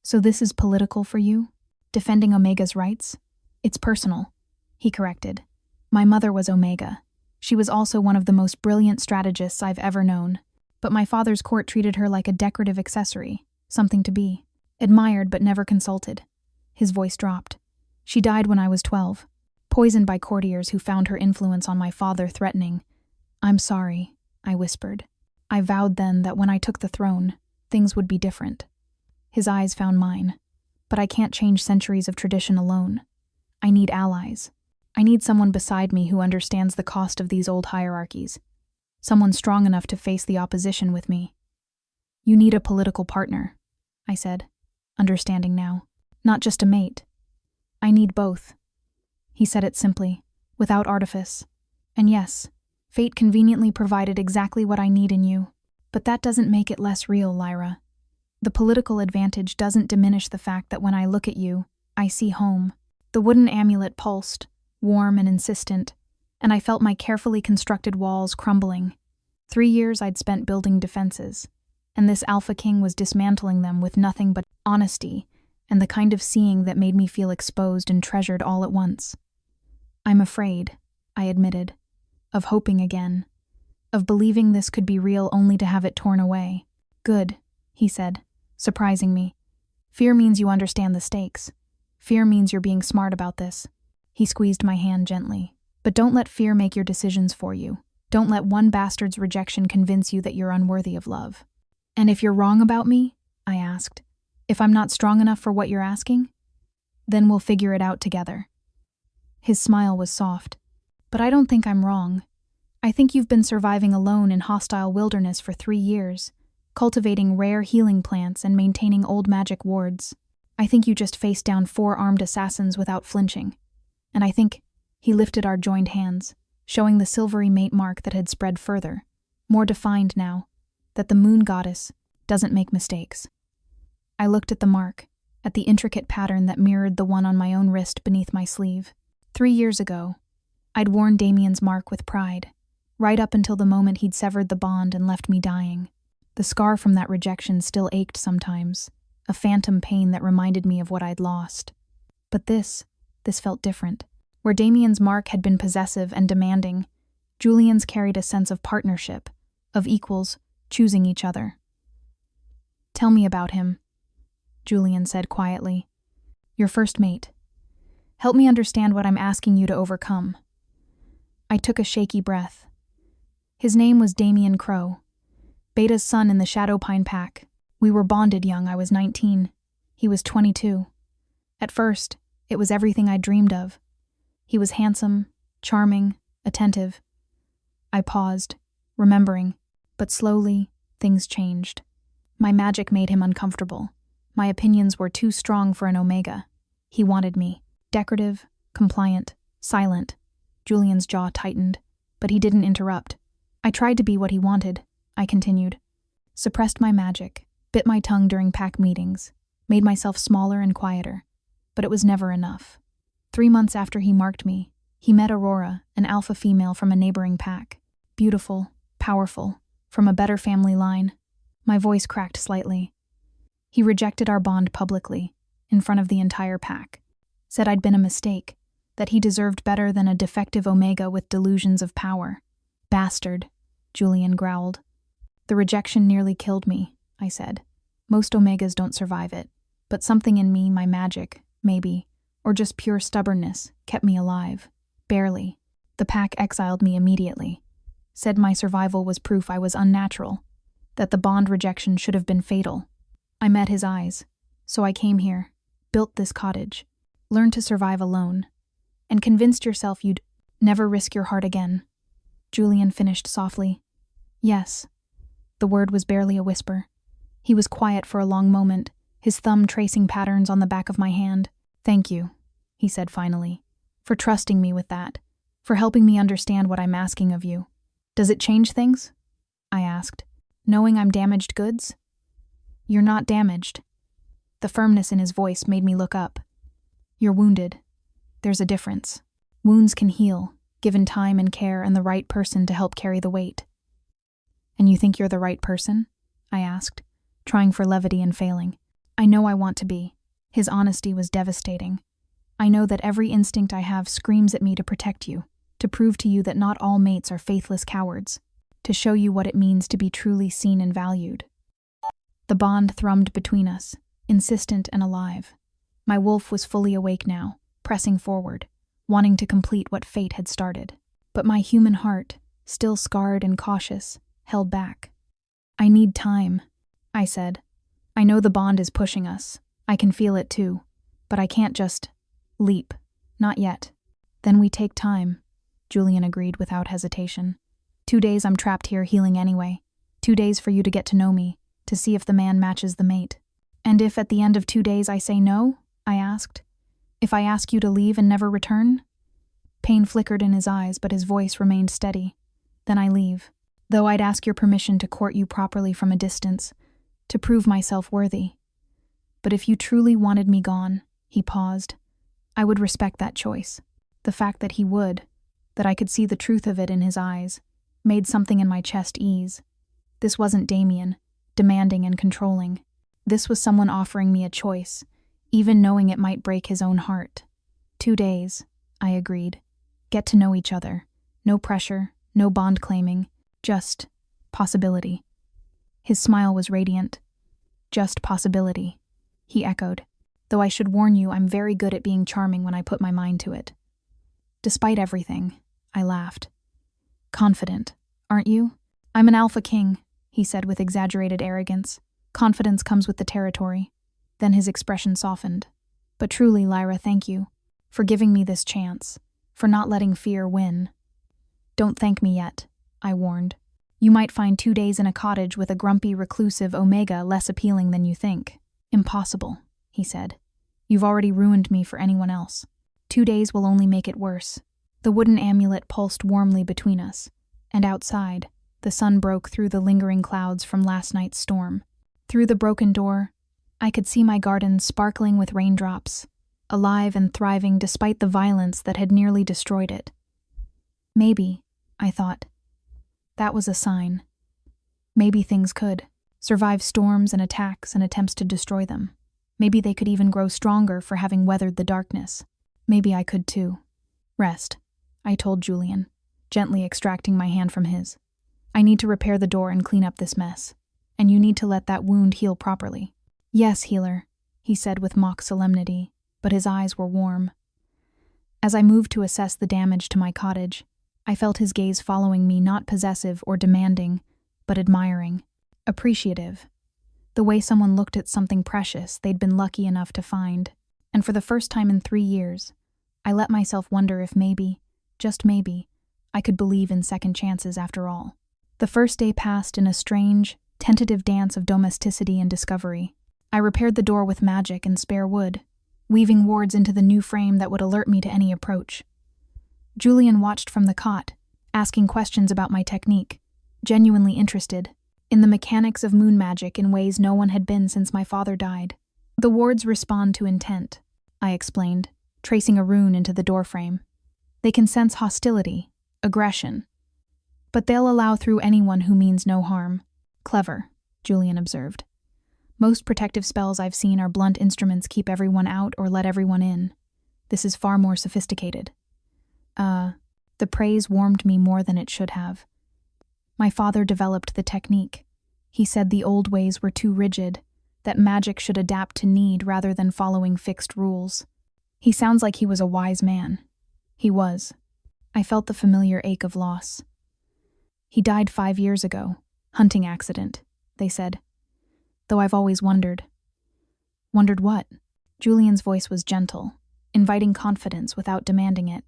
So this is political for you? Defending Omega's rights? It's personal, he corrected. My mother was Omega. She was also one of the most brilliant strategists I've ever known. But my father's court treated her like a decorative accessory, something to be admired but never consulted. His voice dropped. She died when I was 12, poisoned by courtiers who found her influence on my father threatening. I'm sorry, I whispered. I vowed then that when I took the throne, things would be different. His eyes found mine. But I can't change centuries of tradition alone. I need allies. I need someone beside me who understands the cost of these old hierarchies. Someone strong enough to face the opposition with me. You need a political partner, I said, understanding now. Not just a mate. I need both. He said it simply, without artifice. And yes, fate conveniently provided exactly what I need in you. But that doesn't make it less real, Lyra. The political advantage doesn't diminish the fact that when I look at you, I see home. The wooden amulet pulsed, warm and insistent, and I felt my carefully constructed walls crumbling. 3 years I'd spent building defenses, and this Alpha King was dismantling them with nothing but honesty and the kind of seeing that made me feel exposed and treasured all at once. I'm afraid, I admitted, of hoping again, of believing this could be real only to have it torn away. Good, he said, surprising me. Fear means you understand the stakes. Fear means you're being smart about this. He squeezed my hand gently. But don't let fear make your decisions for you. Don't let one bastard's rejection convince you that you're unworthy of love. And if you're wrong about me, I asked, if I'm not strong enough for what you're asking, then we'll figure it out together. His smile was soft. But I don't think I'm wrong. I think you've been surviving alone in hostile wilderness for 3 years, cultivating rare healing plants and maintaining old magic wards. I think you just faced down 4 armed assassins without flinching. And I think he lifted our joined hands, showing the silvery mate mark that had spread further, more defined now, that the moon goddess doesn't make mistakes. I looked at the mark, at the intricate pattern that mirrored the one on my own wrist beneath my sleeve. 3 years ago, I'd worn Damien's mark with pride, right up until the moment he'd severed the bond and left me dying. The scar from that rejection still ached sometimes, a phantom pain that reminded me of what I'd lost. But this felt different. Where Damien's mark had been possessive and demanding, Julian's carried a sense of partnership, of equals choosing each other. Tell me about him, Julian said quietly. Your first mate. Help me understand what I'm asking you to overcome. I took a shaky breath. His name was Damien Crow, Beta's son in the Shadowpine Pack. We were bonded young. I was 19. He was 22. At first, it was everything I dreamed of. He was handsome, charming, attentive. I paused, remembering, but slowly, things changed. My magic made him uncomfortable. My opinions were too strong for an Omega. He wanted me. Decorative, compliant, silent. Julian's jaw tightened, but he didn't interrupt. I tried to be what he wanted, I continued. Suppressed my magic, bit my tongue during pack meetings, made myself smaller and quieter. But it was never enough. 3 months after he marked me, he met Aurora, an alpha female from a neighboring pack. Beautiful, powerful, from a better family line. My voice cracked slightly. He rejected our bond publicly, in front of the entire pack. Said I'd been a mistake, that he deserved better than a defective Omega with delusions of power. Bastard, Julian growled. The rejection nearly killed me, I said. Most Omegas don't survive it, but something in me, my magic, maybe, or just pure stubbornness, kept me alive. Barely. The pack exiled me immediately. Said my survival was proof I was unnatural, that the bond rejection should have been fatal. I met his eyes. So I came here, built this cottage, learned to survive alone, and convinced yourself you'd never risk your heart again. Julian finished softly. Yes. The word was barely a whisper. He was quiet for a long moment, his thumb tracing patterns on the back of my hand. Thank you, he said finally, for trusting me with that, for helping me understand what I'm asking of you. Does it change things? I asked, knowing I'm damaged goods? You're not damaged. The firmness in his voice made me look up. You're wounded. There's a difference. Wounds can heal, given time and care and the right person to help carry the weight. And you think you're the right person? I asked, trying for levity and failing. I know I want to be. His honesty was devastating. I know that every instinct I have screams at me to protect you, to prove to you that not all mates are faithless cowards, to show you what it means to be truly seen and valued. The bond thrummed between us, insistent and alive. My wolf was fully awake now, pressing forward, wanting to complete what fate had started. But my human heart, still scarred and cautious, held back. I need time, I said. I know the bond is pushing us. I can feel it too. But I can't just leap. Not yet. Then we take time, Julian agreed without hesitation. 2 days I'm trapped here healing anyway. 2 days for you to get to know me, to see if the man matches the mate. And if at the end of 2 days I say no? I asked. If I ask you to leave and never return? Pain flickered in his eyes, but his voice remained steady. Then I leave. Though I'd ask your permission to court you properly from a distance, to prove myself worthy. But if you truly wanted me gone, he paused, I would respect that choice. The fact that he would, that I could see the truth of it in his eyes, made something in my chest ease. This wasn't Damien, demanding and controlling. This was someone offering me a choice, even knowing it might break his own heart. 2 days, I agreed. Get to know each other. No pressure, no bond claiming, just possibility. His smile was radiant. Just possibility, he echoed. Though I should warn you, I'm very good at being charming when I put my mind to it. Despite everything, I laughed. Confident, aren't you? I'm an alpha king, he said with exaggerated arrogance. Confidence comes with the territory. Then his expression softened. But truly, Lyra, thank you for giving me this chance, for not letting fear win. Don't thank me yet, I warned. You might find 2 days in a cottage with a grumpy, reclusive Omega less appealing than you think. Impossible, he said. You've already ruined me for anyone else. 2 days will only make it worse. The wooden amulet pulsed warmly between us, and outside, the sun broke through the lingering clouds from last night's storm. Through the broken door, I could see my garden sparkling with raindrops, alive and thriving despite the violence that had nearly destroyed it. Maybe, I thought, that was a sign. Maybe things could survive storms and attacks and attempts to destroy them. Maybe they could even grow stronger for having weathered the darkness. Maybe I could too. Rest, I told Julian, gently extracting my hand from his. I need to repair the door and clean up this mess, and you need to let that wound heal properly. Yes, healer, he said with mock solemnity, but his eyes were warm. As I moved to assess the damage to my cottage, I felt his gaze following me, not possessive or demanding, but admiring, appreciative. The way someone looked at something precious they'd been lucky enough to find. And for the first time in 3 years, I let myself wonder if maybe, just maybe, I could believe in second chances after all. The first day passed in a strange, tentative dance of domesticity and discovery. I repaired the door with magic and spare wood, weaving wards into the new frame that would alert me to any approach. Julian watched from the cot, asking questions about my technique, genuinely interested in the mechanics of moon magic in ways no one had been since my father died. The wards respond to intent, I explained, tracing a rune into the doorframe. They can sense hostility, aggression, but they'll allow through anyone who means no harm. Clever, Julian observed. Most protective spells I've seen are blunt instruments keep everyone out or let everyone in. This is far more sophisticated. The praise warmed me more than it should have. My father developed the technique. He said the old ways were too rigid, that magic should adapt to need rather than following fixed rules. He sounds like he was a wise man. He was. I felt the familiar ache of loss. He died 5 years ago. Hunting accident, they said. Though I've always wondered. Wondered what? Julian's voice was gentle, inviting confidence without demanding it.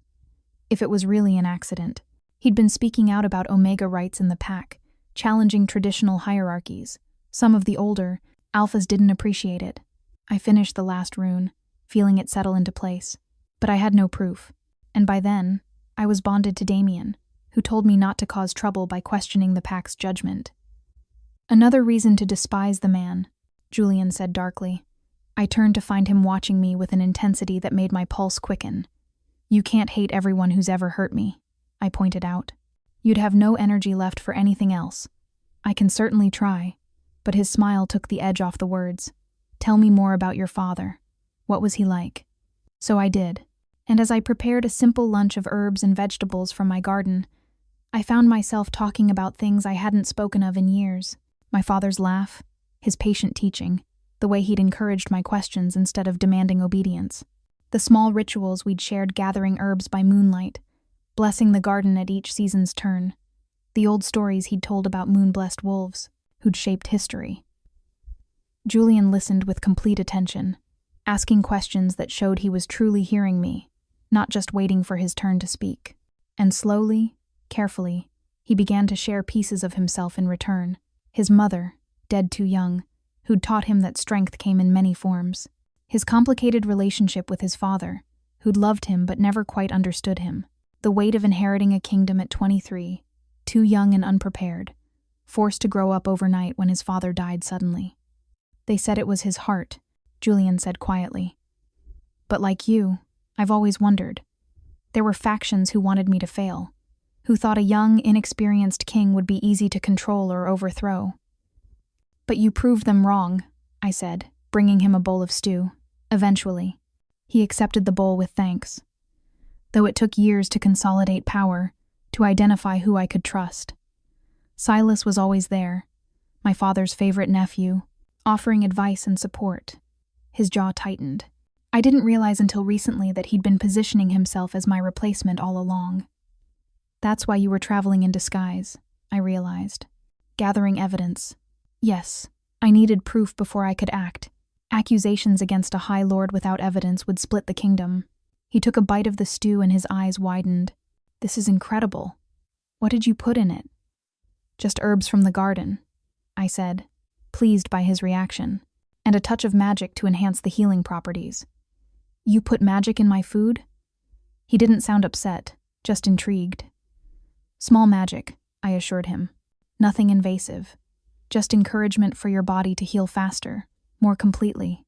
If it was really an accident. He'd been speaking out about Omega rights in the pack, challenging traditional hierarchies. Some of the older alphas didn't appreciate it. I finished the last rune, feeling it settle into place. But I had no proof. And by then, I was bonded to Damien, who told me not to cause trouble by questioning the pack's judgment. Another reason to despise the man, Julian said darkly. I turned to find him watching me with an intensity that made my pulse quicken. "You can't hate everyone who's ever hurt me," I pointed out. "You'd have no energy left for anything else." "I can certainly try," but his smile took the edge off the words. "Tell me more about your father. What was he like?" So I did, and as I prepared a simple lunch of herbs and vegetables from my garden, I found myself talking about things I hadn't spoken of in years. My father's laugh, his patient teaching, the way he'd encouraged my questions instead of demanding obedience, the small rituals we'd shared gathering herbs by moonlight, blessing the garden at each season's turn, the old stories he'd told about moon-blessed wolves who'd shaped history. Julian listened with complete attention, asking questions that showed he was truly hearing me, not just waiting for his turn to speak. And slowly, carefully, he began to share pieces of himself in return. His mother, dead too young, who'd taught him that strength came in many forms. His complicated relationship with his father, who'd loved him but never quite understood him. The weight of inheriting a kingdom at 23, too young and unprepared, forced to grow up overnight when his father died suddenly. "They said it was his heart," Julian said quietly. "But like you, I've always wondered. There were factions who wanted me to fail, who thought a young, inexperienced king would be easy to control or overthrow. But you proved them wrong," I said, bringing him a bowl of stew. Eventually, he accepted the bowl with thanks, though it took years to consolidate power, to identify who I could trust. Silas was always there, my father's favorite nephew, offering advice and support. His jaw tightened. I didn't realize until recently that he'd been positioning himself as my replacement all along. "That's why you were traveling in disguise," I realized. "Gathering evidence." "Yes, I needed proof before I could act. Accusations against a high lord without evidence would split the kingdom." He took a bite of the stew and his eyes widened. "This is incredible. What did you put in it?" "Just herbs from the garden," I said, pleased by his reaction, "and a touch of magic to enhance the healing properties." "You put magic in my food?" He didn't sound upset, just intrigued. "Small magic," I assured him. "Nothing invasive. Just encouragement for your body to heal faster, more completely."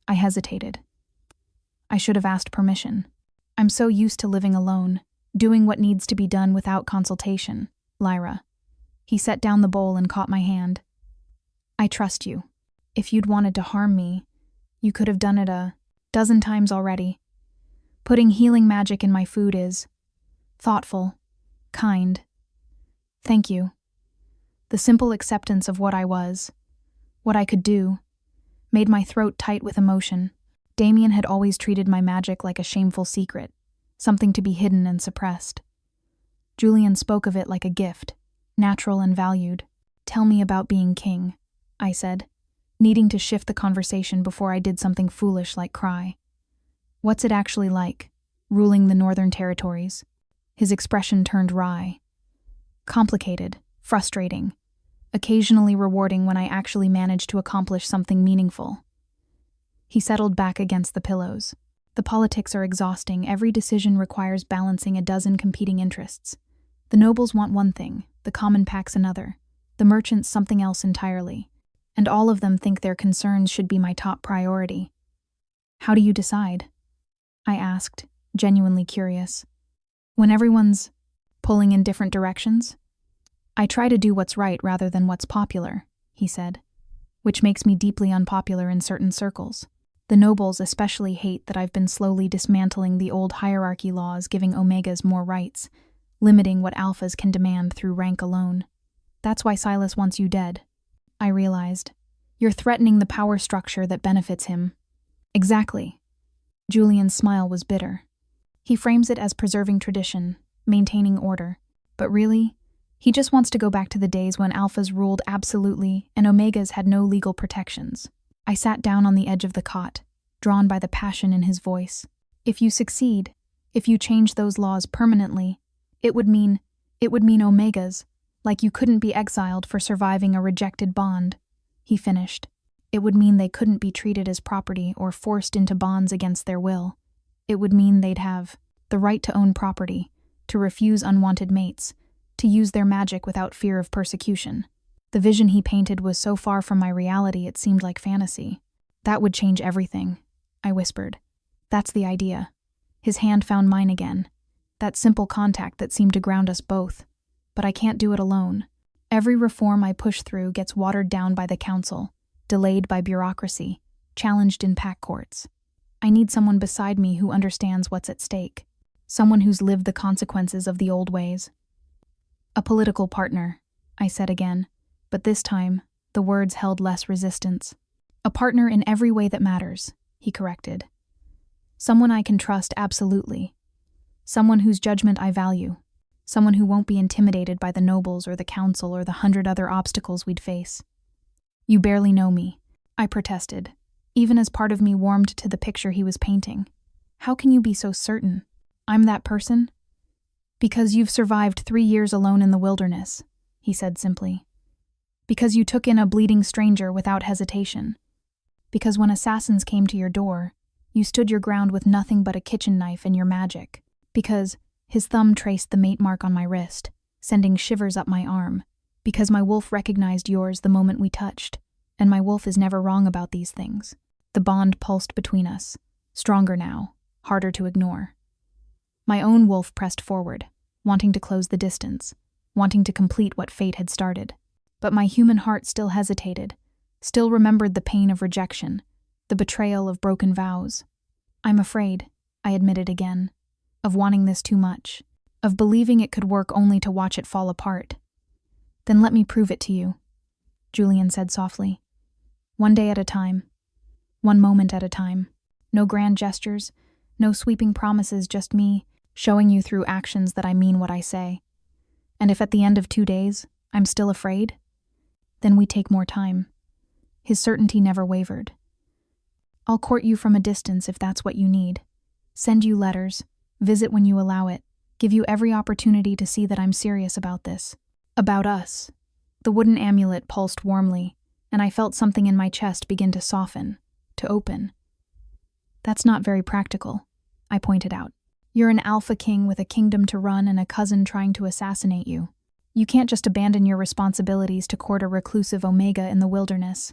I hesitated. I should have asked permission. I'm so used to living alone, doing what needs to be done without consultation, Lyra. He set down the bowl and caught my hand. "I trust you. If you'd wanted to harm me, you could have done it a dozen times already. Putting healing magic in my food is thoughtful, kind. Thank you." The simple acceptance of what I was, what I could do, made my throat tight with emotion. Damien had always treated my magic like a shameful secret, something to be hidden and suppressed. Julian spoke of it like a gift, natural and valued. "Tell me about being king," I said, needing to shift the conversation before I did something foolish like cry. "What's it actually like, ruling the Northern Territories?" His expression turned wry. "Complicated, frustrating, occasionally rewarding when I actually managed to accomplish something meaningful." He settled back against the pillows. "The politics are exhausting. Every decision requires balancing a dozen competing interests. The nobles want one thing, the common pax another, the merchants something else entirely. And all of them think their concerns should be my top priority." "How do you decide?" I asked, genuinely curious. "When everyone's pulling in different directions?" "I try to do what's right rather than what's popular," he said, "which makes me deeply unpopular in certain circles. The nobles especially hate that I've been slowly dismantling the old hierarchy laws giving omegas more rights, limiting what alphas can demand through rank alone. That's why Silas wants you dead." I realized. "You're threatening the power structure that benefits him." "Exactly." Julian's smile was bitter. He frames it as preserving tradition, maintaining order, but really, he just wants to go back to the days when alphas ruled absolutely and omegas had no legal protections. I sat down on the edge of the cot, drawn by the passion in his voice. "If you succeed, if you change those laws permanently, it would mean omegas, like you couldn't be exiled for surviving a rejected bond," he finished. "It would mean they couldn't be treated as property or forced into bonds against their will. It would mean they'd have the right to own property, to refuse unwanted mates, to use their magic without fear of persecution." The vision he painted was so far from my reality it seemed like fantasy. That would change everything, I whispered. That's the idea. His hand found mine again. That simple contact that seemed to ground us both. But I can't do it alone. Every reform I push through gets watered down by the council, delayed by bureaucracy, challenged in pack courts. I need someone beside me who understands what's at stake. Someone who's lived the consequences of the old ways. A political partner, I said again, but this time, the words held less resistance. A partner in every way that matters, he corrected. Someone I can trust absolutely. Someone whose judgment I value. Someone who won't be intimidated by the nobles or the council or the 100 other obstacles we'd face. You barely know me, I protested, even as part of me warmed to the picture he was painting. How can you be so certain? I'm that person? Because you've survived 3 years alone in the wilderness, he said simply. Because you took in a bleeding stranger without hesitation. Because when assassins came to your door, you stood your ground with nothing but a kitchen knife and your magic. Because his thumb traced the mate mark on my wrist, sending shivers up my arm. Because my wolf recognized yours the moment we touched, and my wolf is never wrong about these things. The bond pulsed between us, stronger now, harder to ignore. My own wolf pressed forward, wanting to close the distance, wanting to complete what fate had started. But my human heart still hesitated, still remembered the pain of rejection, the betrayal of broken vows. I'm afraid, I admitted again, of wanting this too much, of believing it could work only to watch it fall apart. Then let me prove it to you, Julian said softly. One day at a time. One moment at a time. No grand gestures, no sweeping promises, just me, showing you through actions that I mean what I say. And if at the end of 2 days, I'm still afraid, then we take more time. His certainty never wavered. I'll court you from a distance if that's what you need. Send you letters, visit when you allow it, give you every opportunity to see that I'm serious about this. About us. The wooden amulet pulsed warmly, and I felt something in my chest begin to soften, to open. That's not very practical, I pointed out. You're an alpha king with a kingdom to run and a cousin trying to assassinate you. You can't just abandon your responsibilities to court a reclusive omega in the wilderness.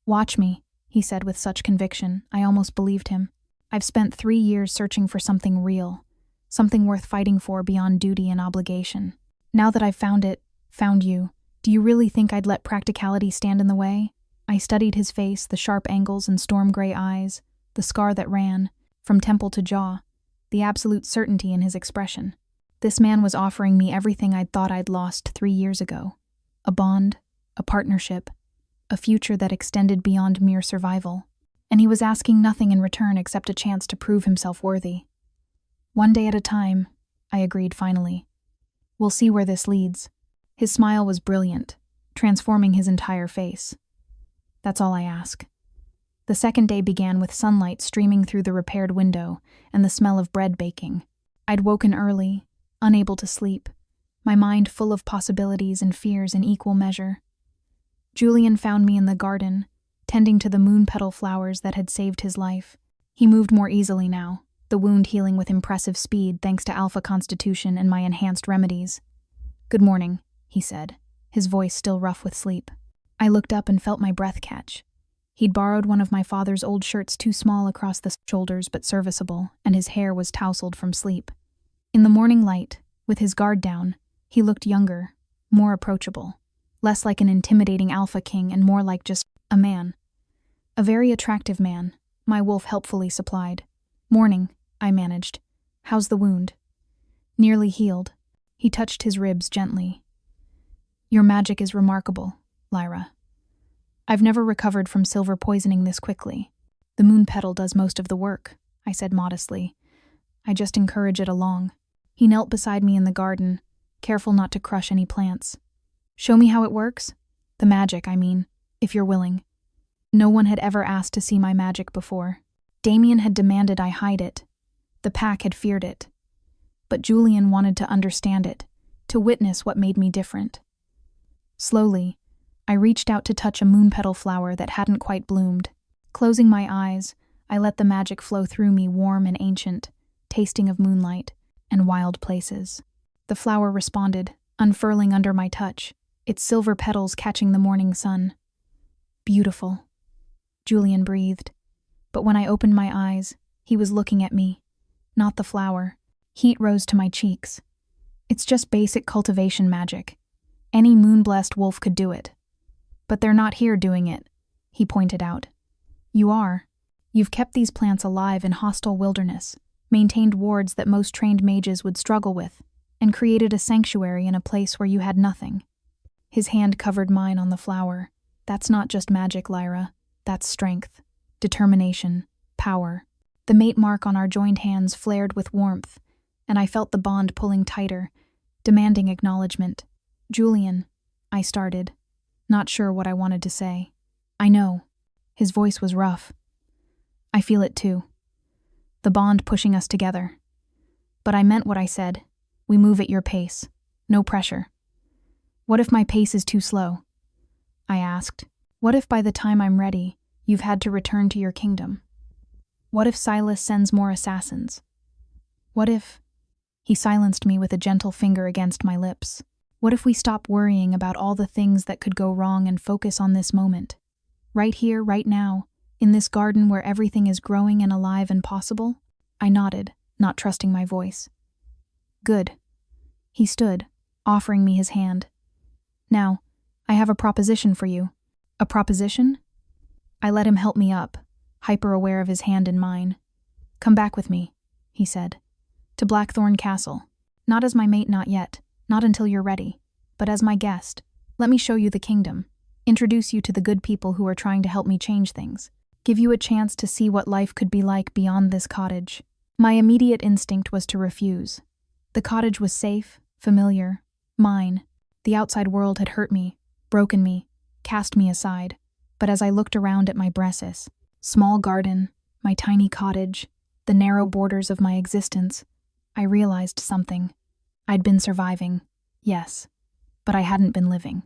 Watch me, he said with such conviction, I almost believed him. I've spent 3 years searching for something real, something worth fighting for beyond duty and obligation. Now that I've found it, found you, do you really think I'd let practicality stand in the way? I studied his face, the sharp angles and storm gray eyes, the scar that ran, from temple to jaw, the absolute certainty in his expression. This man was offering me everything I'd thought I'd lost 3 years ago. A bond, a partnership, a future that extended beyond mere survival. And he was asking nothing in return except a chance to prove himself worthy. One day at a time, I agreed finally. We'll see where this leads. His smile was brilliant, transforming his entire face. That's all I ask. The second day began with sunlight streaming through the repaired window and the smell of bread baking. I'd woken early, unable to sleep, my mind full of possibilities and fears in equal measure. Julian found me in the garden, tending to the moon petal flowers that had saved his life. He moved more easily now, the wound healing with impressive speed thanks to alpha constitution and my enhanced remedies. Good morning, he said, his voice still rough with sleep. I looked up and felt my breath catch. He'd borrowed one of my father's old shirts, too small across the shoulders but serviceable, and his hair was tousled from sleep. In the morning light, with his guard down, he looked younger, more approachable, less like an intimidating alpha king and more like just a man. A very attractive man, my wolf helpfully supplied. Morning, I managed. How's the wound? Nearly healed. He touched his ribs gently. Your magic is remarkable, Lyra. I've never recovered from silver poisoning this quickly. The moon petal does most of the work, I said modestly. I just encourage it along. He knelt beside me in the garden, careful not to crush any plants. Show me how it works? The magic, I mean, if you're willing. No one had ever asked to see my magic before. Damien had demanded I hide it. The pack had feared it. But Julian wanted to understand it, to witness what made me different. Slowly, I reached out to touch a moon petal flower that hadn't quite bloomed. Closing my eyes, I let the magic flow through me, warm and ancient, tasting of moonlight and wild places. The flower responded, unfurling under my touch, its silver petals catching the morning sun. Beautiful. Julian breathed. But when I opened my eyes, he was looking at me, not the flower. Heat rose to my cheeks. It's just basic cultivation magic. Any moon-blessed wolf could do it. But they're not here doing it, he pointed out. You are. You've kept these plants alive in hostile wilderness, maintained wards that most trained mages would struggle with, and created a sanctuary in a place where you had nothing. His hand covered mine on the flower. That's not just magic, Lyra. That's strength, determination, power. The mate mark on our joined hands flared with warmth, and I felt the bond pulling tighter, demanding acknowledgement. Julian, I started, not sure what I wanted to say. I know. His voice was rough. I feel it too. The bond pushing us together. But I meant what I said. We move at your pace. No pressure. What if my pace is too slow? I asked. What if by the time I'm ready, you've had to return to your kingdom? What if Silas sends more assassins? What if... He silenced me with a gentle finger against my lips. What if we stop worrying about all the things that could go wrong and focus on this moment? Right here, right now, in this garden where everything is growing and alive and possible? I nodded, not trusting my voice. Good. He stood, offering me his hand. Now, I have a proposition for you. A proposition? I let him help me up, hyper-aware of his hand in mine. Come back with me, he said. To Blackthorn Castle. Not as my mate, not yet. Not until you're ready. But as my guest. Let me show you the kingdom. Introduce you to the good people who are trying to help me change things. Give you a chance to see what life could be like beyond this cottage. My immediate instinct was to refuse. The cottage was safe, familiar, mine. The outside world had hurt me, broken me, cast me aside. But as I looked around at my Bressis, small garden, my tiny cottage, the narrow borders of my existence, I realized something. I'd been surviving, yes, but I hadn't been living.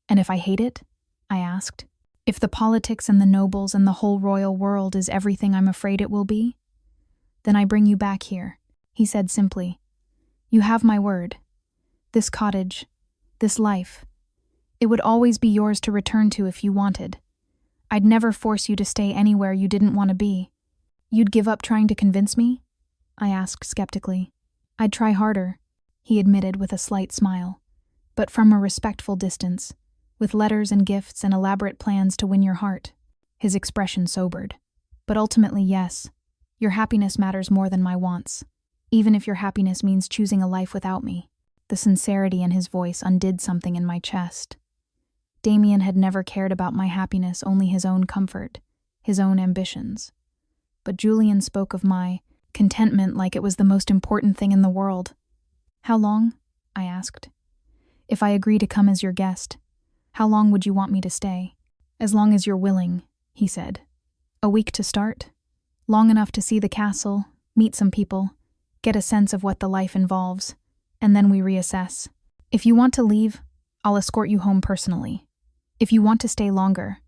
And if I hate it? I asked. If the politics and the nobles and the whole royal world is everything I'm afraid it will be? Then I bring you back here, he said simply. You have my word. This cottage, this life, it would always be yours to return to if you wanted. I'd never force you to stay anywhere you didn't want to be. You'd give up trying to convince me? I asked skeptically. I'd try harder, he admitted with a slight smile, but from a respectful distance, with letters and gifts and elaborate plans to win your heart. His expression sobered. But ultimately, yes, your happiness matters more than my wants, even if your happiness means choosing a life without me. The sincerity in his voice undid something in my chest. Damien had never cared about my happiness, only his own comfort, his own ambitions. But Julian spoke of my contentment like it was the most important thing in the world. How long? I asked. If I agree to come as your guest, how long would you want me to stay? As long as you're willing, he said. A week to start? Long enough to see the castle, meet some people, get a sense of what the life involves, and then we reassess. If you want to leave, I'll escort you home personally. If you want to stay longer.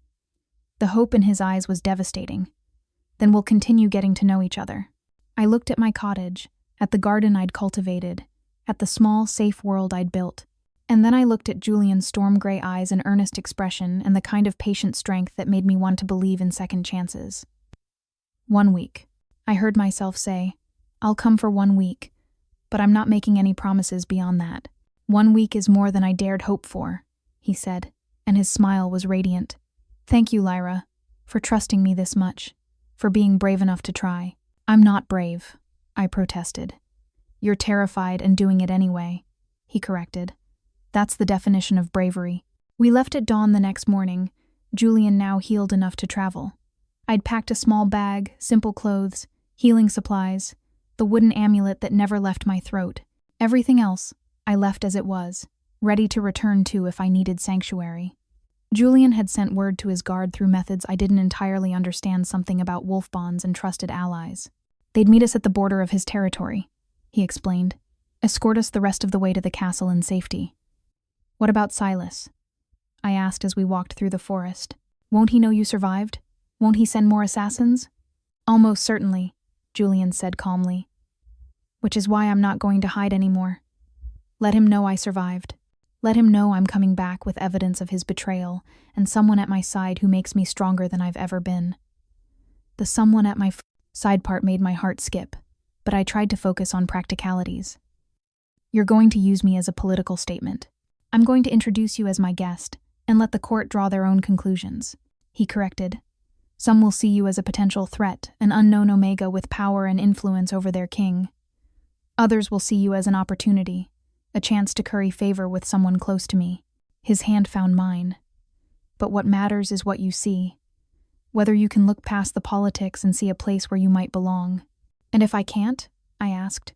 The hope in his eyes was devastating. Then we'll continue getting to know each other. I looked at my cottage, at the garden I'd cultivated, at the small, safe world I'd built. And then I looked at Julian's storm-gray eyes and earnest expression and the kind of patient strength that made me want to believe in second chances. 1 week. I heard myself say, I'll come for 1 week, but I'm not making any promises beyond that. 1 week is more than I dared hope for, he said, and his smile was radiant. Thank you, Lyra, for trusting me this much, for being brave enough to try. I'm not brave, I protested. You're terrified and doing it anyway, he corrected. That's the definition of bravery. We left at dawn the next morning, Julian now healed enough to travel. I'd packed a small bag, simple clothes, healing supplies, the wooden amulet that never left my throat. Everything else, I left as it was, ready to return to if I needed sanctuary. Julian had sent word to his guard through methods I didn't entirely understand something about wolf bonds and trusted allies. They'd meet us at the border of his territory, he explained. Escort us the rest of the way to the castle in safety. What about Silas? I asked as we walked through the forest. Won't he know you survived? Won't he send more assassins? Almost certainly, Julian said calmly. Which is why I'm not going to hide anymore. Let him know I survived. Let him know I'm coming back with evidence of his betrayal and someone at my side who makes me stronger than I've ever been. The someone at my side part made my heart skip, but I tried to focus on practicalities. You're going to use me as a political statement. I'm going to introduce you as my guest and let the court draw their own conclusions, he corrected. Some will see you as a potential threat, an unknown Omega with power and influence over their king. Others will see you as an opportunity, a chance to curry favor with someone close to me. His hand found mine. But what matters is what you see. Whether you can look past the politics and see a place where you might belong. And if I can't, I asked,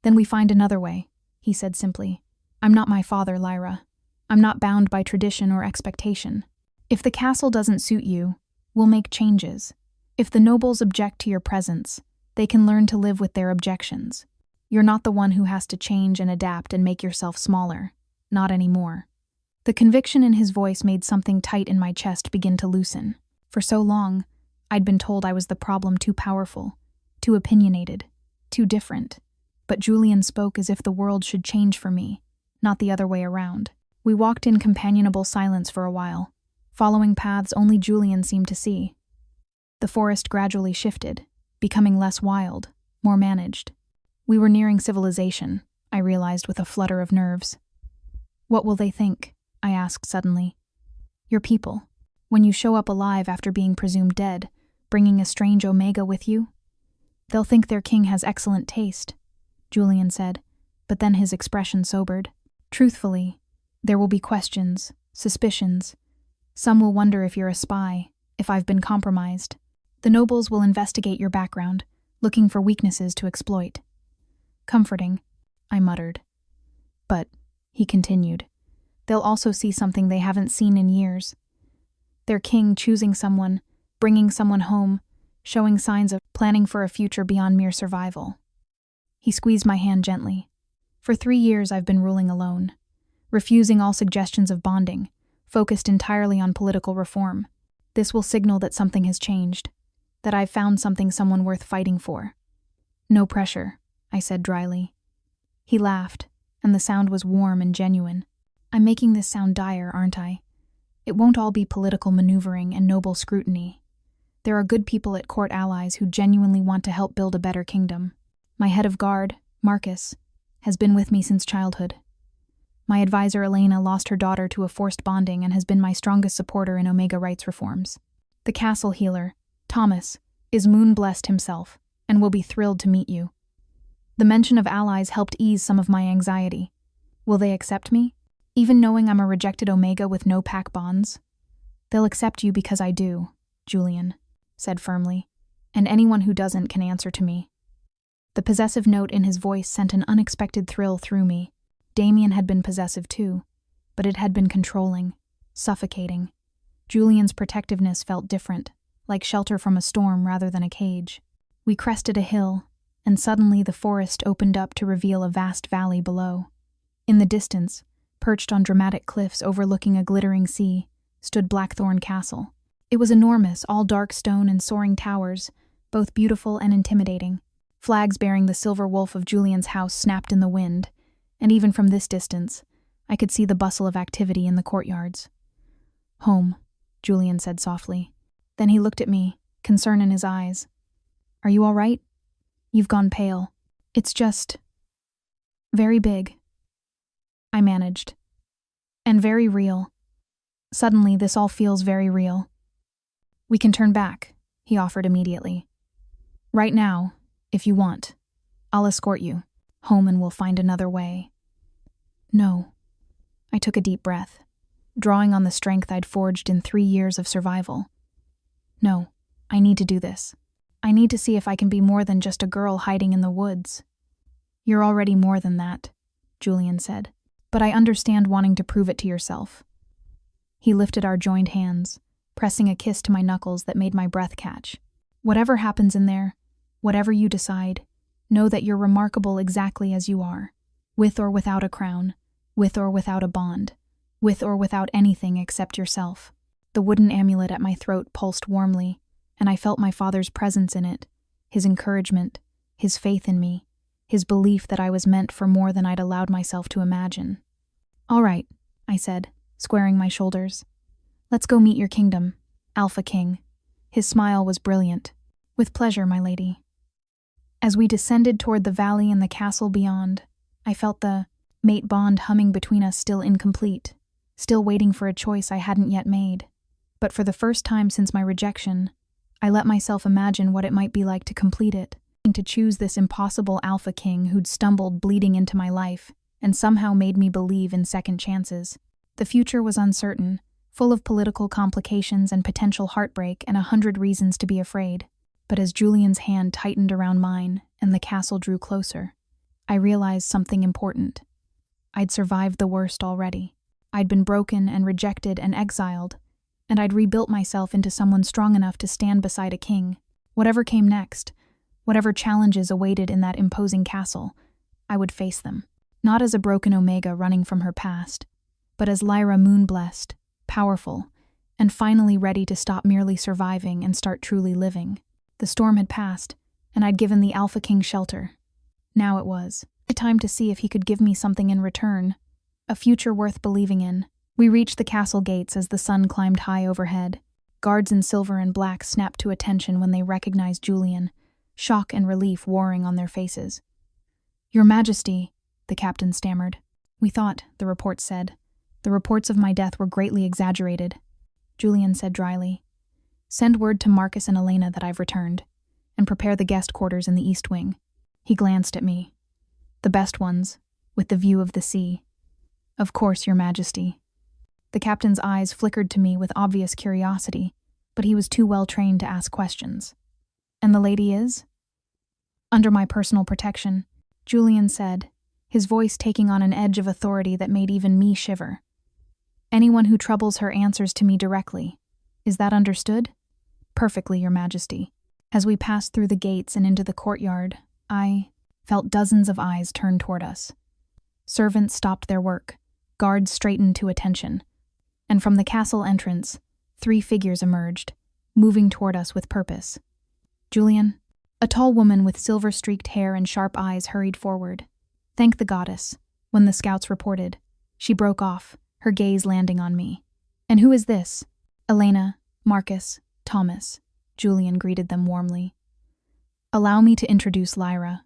then we find another way, he said simply. I'm not my father, Lyra. I'm not bound by tradition or expectation. If the castle doesn't suit you, we'll make changes. If the nobles object to your presence, they can learn to live with their objections. You're not the one who has to change and adapt and make yourself smaller. Not anymore. The conviction in his voice made something tight in my chest begin to loosen. For so long, I'd been told I was the problem, too powerful, too opinionated, too different. But Julian spoke as if the world should change for me, not the other way around. We walked in companionable silence for a while, following paths only Julian seemed to see. The forest gradually shifted, becoming less wild, more managed. We were nearing civilization, I realized with a flutter of nerves. What will they think? I asked suddenly. Your people. When you show up alive after being presumed dead, bringing a strange Omega with you? They'll think their king has excellent taste, Julian said, but then his expression sobered. Truthfully, there will be questions, suspicions. Some will wonder if you're a spy, if I've been compromised. The nobles will investigate your background, looking for weaknesses to exploit. Comforting, I muttered. But, he continued, they'll also see something they haven't seen in years. Their king choosing someone, bringing someone home, showing signs of planning for a future beyond mere survival. He squeezed my hand gently. For 3 years I've been ruling alone, refusing all suggestions of bonding, focused entirely on political reform. This will signal that something has changed, that I've found someone worth fighting for. No pressure, I said dryly. He laughed, and the sound was warm and genuine. I'm making this sound dire, aren't I? It won't all be political maneuvering and noble scrutiny. There are good people at court, allies who genuinely want to help build a better kingdom. My head of guard, Marcus, has been with me since childhood. My advisor, Elena, lost her daughter to a forced bonding and has been my strongest supporter in Omega rights reforms. The castle healer, Thomas, is moon-blessed himself and will be thrilled to meet you. The mention of allies helped ease some of my anxiety. Will they accept me? Even knowing I'm a rejected Omega with no pack bonds? They'll accept you because I do, Julian said firmly, and anyone who doesn't can answer to me. The possessive note in his voice sent an unexpected thrill through me. Damien had been possessive too, but it had been controlling, suffocating. Julian's protectiveness felt different, like shelter from a storm rather than a cage. We crested a hill, and suddenly the forest opened up to reveal a vast valley below. In the distance, perched on dramatic cliffs overlooking a glittering sea, stood Blackthorn Castle. It was enormous, all dark stone and soaring towers, both beautiful and intimidating. Flags bearing the silver wolf of Julian's house snapped in the wind, and even from this distance, I could see the bustle of activity in the courtyards. Home, Julian said softly. Then he looked at me, concern in his eyes. Are you all right? You've gone pale. It's just very big. I managed. And very real. Suddenly, this all feels very real. We can turn back, he offered immediately. Right now, if you want. I'll escort you home and we'll find another way. No. I took a deep breath, drawing on the strength I'd forged in 3 years of survival. No, I need to do this. I need to see if I can be more than just a girl hiding in the woods. You're already more than that, Julian said, but I understand wanting to prove it to yourself. He lifted our joined hands, pressing a kiss to my knuckles that made my breath catch. Whatever happens in there, whatever you decide, know that you're remarkable exactly as you are, with or without a crown, with or without a bond, with or without anything except yourself. The wooden amulet at my throat pulsed warmly, and I felt my father's presence in it, his encouragement, his faith in me, his belief that I was meant for more than I'd allowed myself to imagine. All right, I said, squaring my shoulders. Let's go meet your kingdom, Alpha King. His smile was brilliant. With pleasure, my lady. As we descended toward the valley and the castle beyond, I felt the mate bond humming between us still incomplete, still waiting for a choice I hadn't yet made. But for the first time since my rejection, I let myself imagine what it might be like to complete it, to choose this impossible Alpha King who'd stumbled bleeding into my life and somehow made me believe in second chances. The future was uncertain, full of political complications and potential heartbreak and 100 reasons to be afraid. But as Julian's hand tightened around mine and the castle drew closer, I realized something important. I'd survived the worst already. I'd been broken and rejected and exiled, and I'd rebuilt myself into someone strong enough to stand beside a king. Whatever came next, whatever challenges awaited in that imposing castle, I would face them. Not as a broken Omega running from her past, but as Lyra moon-blessed, powerful, and finally ready to stop merely surviving and start truly living. The storm had passed, and I'd given the Alpha King shelter. Now it was the time to see if he could give me something in return, a future worth believing in. We reached the castle gates as the sun climbed high overhead. Guards in silver and black snapped to attention when they recognized Julian, shock and relief warring on their faces. "Your Majesty," the captain stammered. "We thought," the report said. "The reports of my death were greatly exaggerated," Julian said dryly. "Send word to Marcus and Elena that I've returned, and prepare the guest quarters in the east wing." He glanced at me. "The best ones, with the view of the sea." "Of course, Your Majesty." The captain's eyes flickered to me with obvious curiosity, but he was too well trained to ask questions. "And the lady is?" "Under my personal protection," Julian said, his voice taking on an edge of authority that made even me shiver. "Anyone who troubles her answers to me directly. Is that understood?" "Perfectly, Your Majesty." As we passed through the gates and into the courtyard, I felt dozens of eyes turn toward us. Servants stopped their work, guards straightened to attention, and from the castle entrance, 3 figures emerged, moving toward us with purpose. "Julian," a tall woman with silver-streaked hair and sharp eyes hurried forward. "Thank the goddess," when the scouts reported. She broke off, her gaze landing on me. "And who is this?" "Elena, Marcus, Thomas," Julian greeted them warmly. "Allow me to introduce Lyra.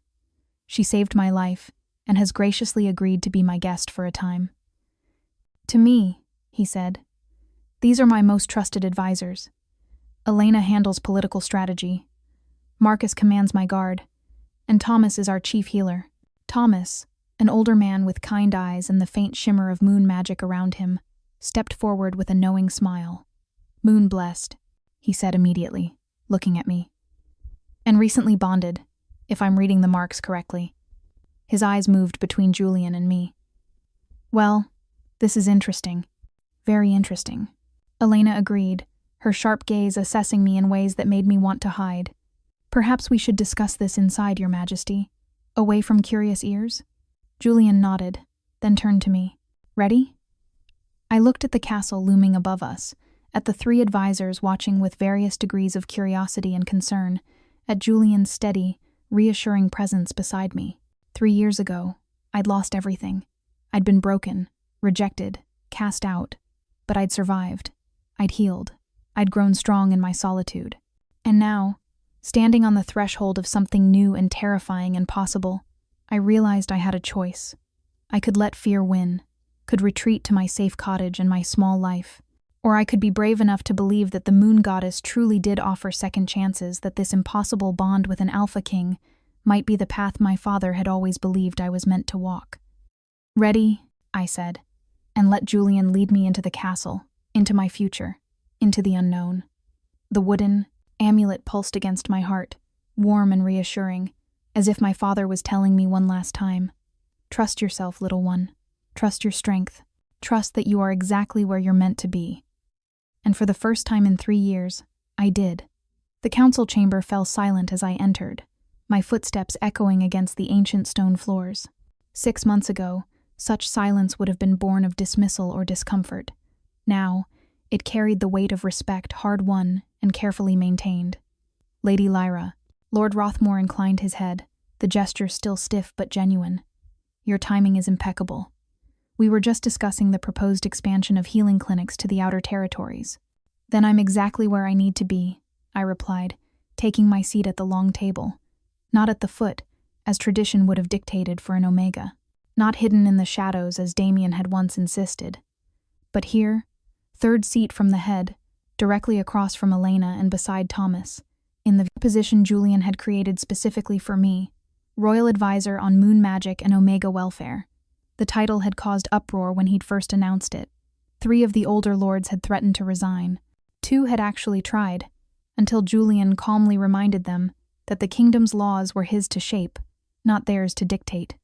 She saved my life and has graciously agreed to be my guest for a time." "To me," he said, "these are my most trusted advisors. Elena handles political strategy. Marcus commands my guard, and Thomas is our chief healer." Thomas, an older man with kind eyes and the faint shimmer of moon magic around him, stepped forward with a knowing smile. "Moon blessed," he said immediately, looking at me. "And recently bonded, if I'm reading the marks correctly." His eyes moved between Julian and me. "Well, this is interesting. Very interesting." Elena agreed, her sharp gaze assessing me in ways that made me want to hide. "Perhaps we should discuss this inside, Your Majesty, away from curious ears?" Julian nodded, then turned to me. "Ready?" I looked at the castle looming above us, at the 3 advisors watching with various degrees of curiosity and concern, at Julian's steady, reassuring presence beside me. 3 years ago, I'd lost everything. I'd been broken, rejected, cast out, but I'd survived. I'd healed. I'd grown strong in my solitude. And now, standing on the threshold of something new and terrifying and possible, I realized I had a choice. I could let fear win, could retreat to my safe cottage and my small life, or I could be brave enough to believe that the moon goddess truly did offer second chances, that this impossible bond with an Alpha King might be the path my father had always believed I was meant to walk. "Ready," I said, and let Julian lead me into the castle, into my future, into the unknown. The wooden amulet pulsed against my heart, warm and reassuring, as if my father was telling me one last time, "Trust yourself, little one. Trust your strength. Trust that you are exactly where you're meant to be." And for the first time in 3 years, I did. The council chamber fell silent as I entered, my footsteps echoing against the ancient stone floors. 6 months ago, such silence would have been born of dismissal or discomfort. Now, it carried the weight of respect hard-won and carefully maintained. "Lady Lyra," Lord Rothmore inclined his head, the gesture still stiff but genuine. "Your timing is impeccable. We were just discussing the proposed expansion of healing clinics to the outer territories. Then I'm exactly where I need to be, I replied, taking my seat at the long table. Not at the foot, as tradition would have dictated for an omega. Not hidden in the shadows as Damien had once insisted. But here, third seat from the head, directly across from Elena and beside Thomas, in the position Julian had created specifically for me, Royal Advisor on Moon Magic and Omega Welfare. The title had caused uproar when he'd first announced it. 3 of the older lords had threatened to resign. 2 had actually tried, until Julian calmly reminded them that the kingdom's laws were his to shape, not theirs to dictate.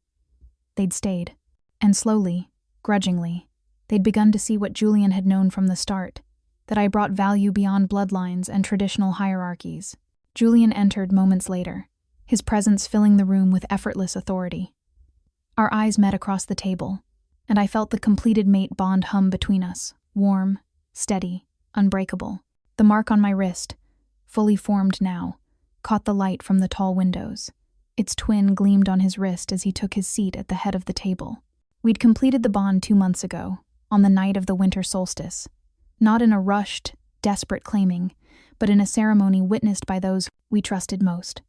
They'd stayed, and slowly, grudgingly, they'd begun to see what Julian had known from the start, that I brought value beyond bloodlines and traditional hierarchies. Julian entered moments later, his presence filling the room with effortless authority. Our eyes met across the table, and I felt the completed mate bond hum between us, warm, steady, unbreakable. The mark on my wrist, fully formed now, caught the light from the tall windows. Its twin gleamed on his wrist as he took his seat at the head of the table. We'd completed the bond 2 months ago, on the night of the winter solstice. Not in a rushed, desperate claiming, but in a ceremony witnessed by those we trusted most.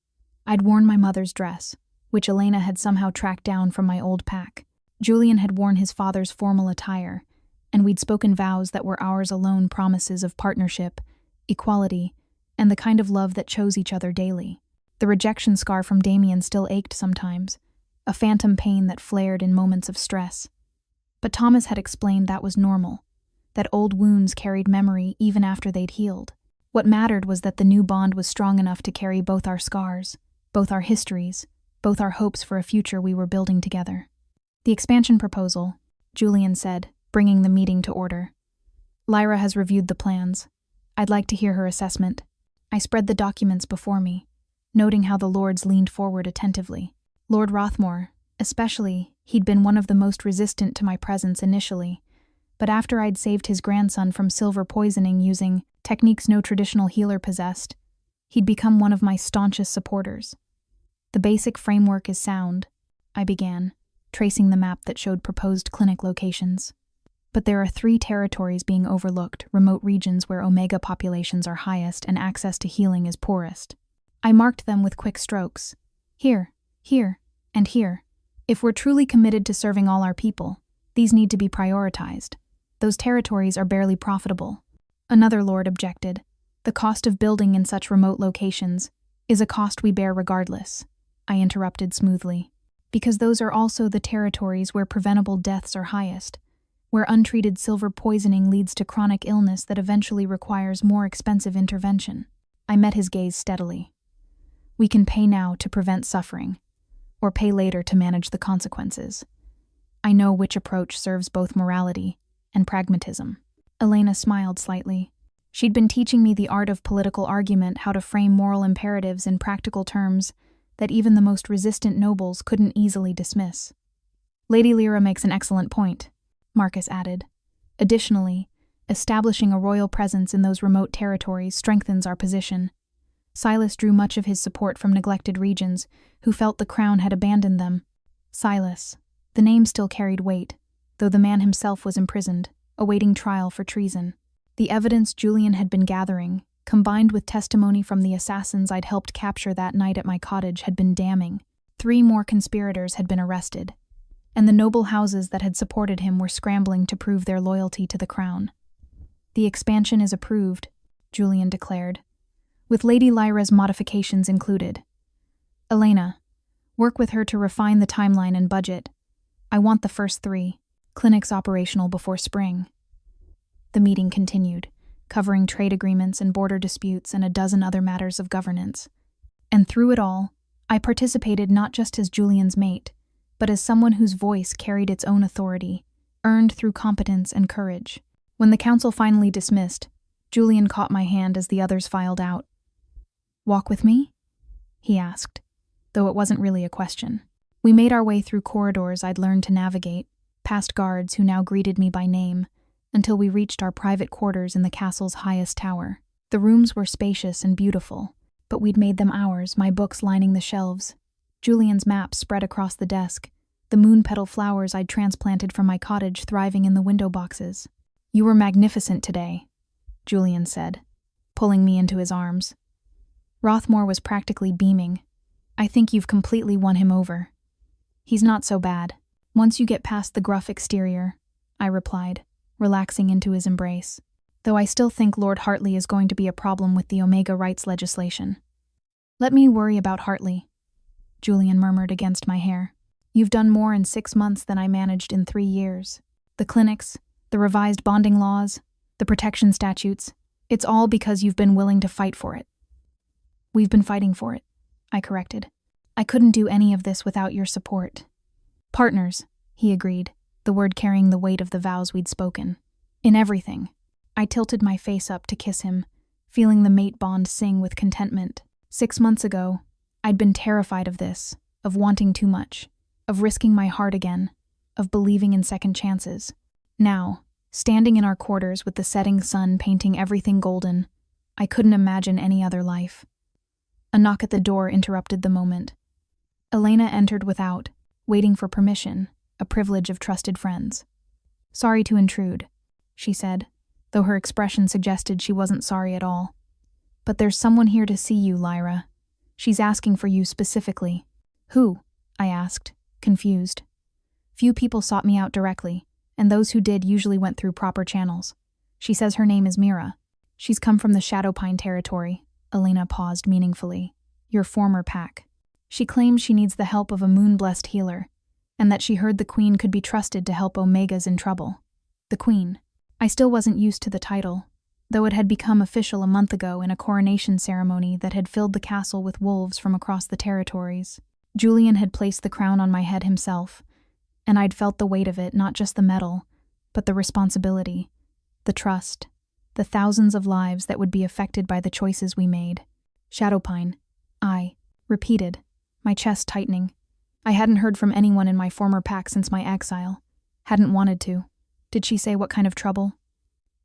I'd worn my mother's dress, which Elena had somehow tracked down from my old pack. Julian had worn his father's formal attire, and we'd spoken vows that were ours alone, promises of partnership, equality, and the kind of love that chose each other daily. The rejection scar from Damien still ached sometimes, a phantom pain that flared in moments of stress. But Thomas had explained that was normal, that old wounds carried memory even after they'd healed. What mattered was that the new bond was strong enough to carry both our scars, both our histories, both our hopes for a future we were building together. The expansion proposal, Julian said, bringing the meeting to order. Lyra has reviewed the plans. I'd like to hear her assessment. I spread the documents before me, noting how the lords leaned forward attentively. Lord Rothmore, especially, he'd been one of the most resistant to my presence initially, but after I'd saved his grandson from silver poisoning using techniques no traditional healer possessed, he'd become one of my staunchest supporters. The basic framework is sound, I began, tracing the map that showed proposed clinic locations. But there are 3 territories being overlooked, remote regions where omega populations are highest and access to healing is poorest. I marked them with quick strokes. Here, and here. If we're truly committed to serving all our people, these need to be prioritized. Those territories are barely profitable. Another lord objected. The cost of building in such remote locations is a cost we bear regardless, I interrupted smoothly. Because those are also the territories where preventable deaths are highest, where untreated silver poisoning leads to chronic illness that eventually requires more expensive intervention. I met his gaze steadily. We can pay now to prevent suffering, or pay later to manage the consequences. I know which approach serves both morality and pragmatism. Elena smiled slightly. She'd been teaching me the art of political argument, how to frame moral imperatives in practical terms that even the most resistant nobles couldn't easily dismiss. Lady Lyra makes an excellent point, Marcus added. Additionally, establishing a royal presence in those remote territories strengthens our position. Silas drew much of his support from neglected regions who felt the crown had abandoned them. Silas. The name still carried weight, though the man himself was imprisoned, awaiting trial for treason. The evidence Julian had been gathering, combined with testimony from the assassins I'd helped capture that night at my cottage, had been damning. 3 more conspirators had been arrested, and the noble houses that had supported him were scrambling to prove their loyalty to the crown. The expansion is approved, Julian declared, with Lady Lyra's modifications included. Elena, work with her to refine the timeline and budget. I want the first 3 clinics operational before spring. The meeting continued, covering trade agreements and border disputes and a dozen other matters of governance. And through it all, I participated not just as Julian's mate, but as someone whose voice carried its own authority, earned through competence and courage. When the council finally dismissed, Julian caught my hand as the others filed out. "Walk with me?" he asked, though it wasn't really a question. We made our way through corridors I'd learned to navigate, past guards who now greeted me by name, until we reached our private quarters in the castle's highest tower. The rooms were spacious and beautiful, but we'd made them ours, my books lining the shelves. Julian's maps spread across the desk, the moon petal flowers I'd transplanted from my cottage thriving in the window boxes. "You were magnificent today," Julian said, pulling me into his arms. Rothmore was practically beaming. "I think you've completely won him over." "He's not so bad. Once you get past the gruff exterior," I replied, relaxing into his embrace. "Though I still think Lord Hartley is going to be a problem with the Omega rights legislation." "Let me worry about Hartley," Julian murmured against my hair. "You've done more in 6 months than I managed in 3 years. The clinics, the revised bonding laws, the protection statutes, it's all because you've been willing to fight for it." "We've been fighting for it," I corrected. "I couldn't do any of this without your support." "Partners," he agreed, the word carrying the weight of the vows we'd spoken. "In everything." I tilted my face up to kiss him, feeling the mate bond sing with contentment. 6 months ago, I'd been terrified of this, of wanting too much, of risking my heart again, of believing in second chances. Now, standing in our quarters with the setting sun painting everything golden, I couldn't imagine any other life. A knock at the door interrupted the moment. Elena entered without, waiting for permission, a privilege of trusted friends. "Sorry to intrude," she said, though her expression suggested she wasn't sorry at all. "But there's someone here to see you, Lyra. She's asking for you specifically." "Who?" I asked, confused. Few people sought me out directly, and those who did usually went through proper channels. "She says her name is Mira. She's come from the Shadowpine territory." Elena paused meaningfully. "Your former pack. She claims she needs the help of a moon-blessed healer, and that she heard the Queen could be trusted to help Omegas in trouble." The Queen. I still wasn't used to the title, though it had become official a month ago in a coronation ceremony that had filled the castle with wolves from across the territories. Julian had placed the crown on my head himself, and I'd felt the weight of it, not just the metal, but the responsibility, the trust, the thousands of lives that would be affected by the choices we made. "Shadowpine," I repeated, my chest tightening. I hadn't heard from anyone in my former pack since my exile. Hadn't wanted to. "Did she say what kind of trouble?"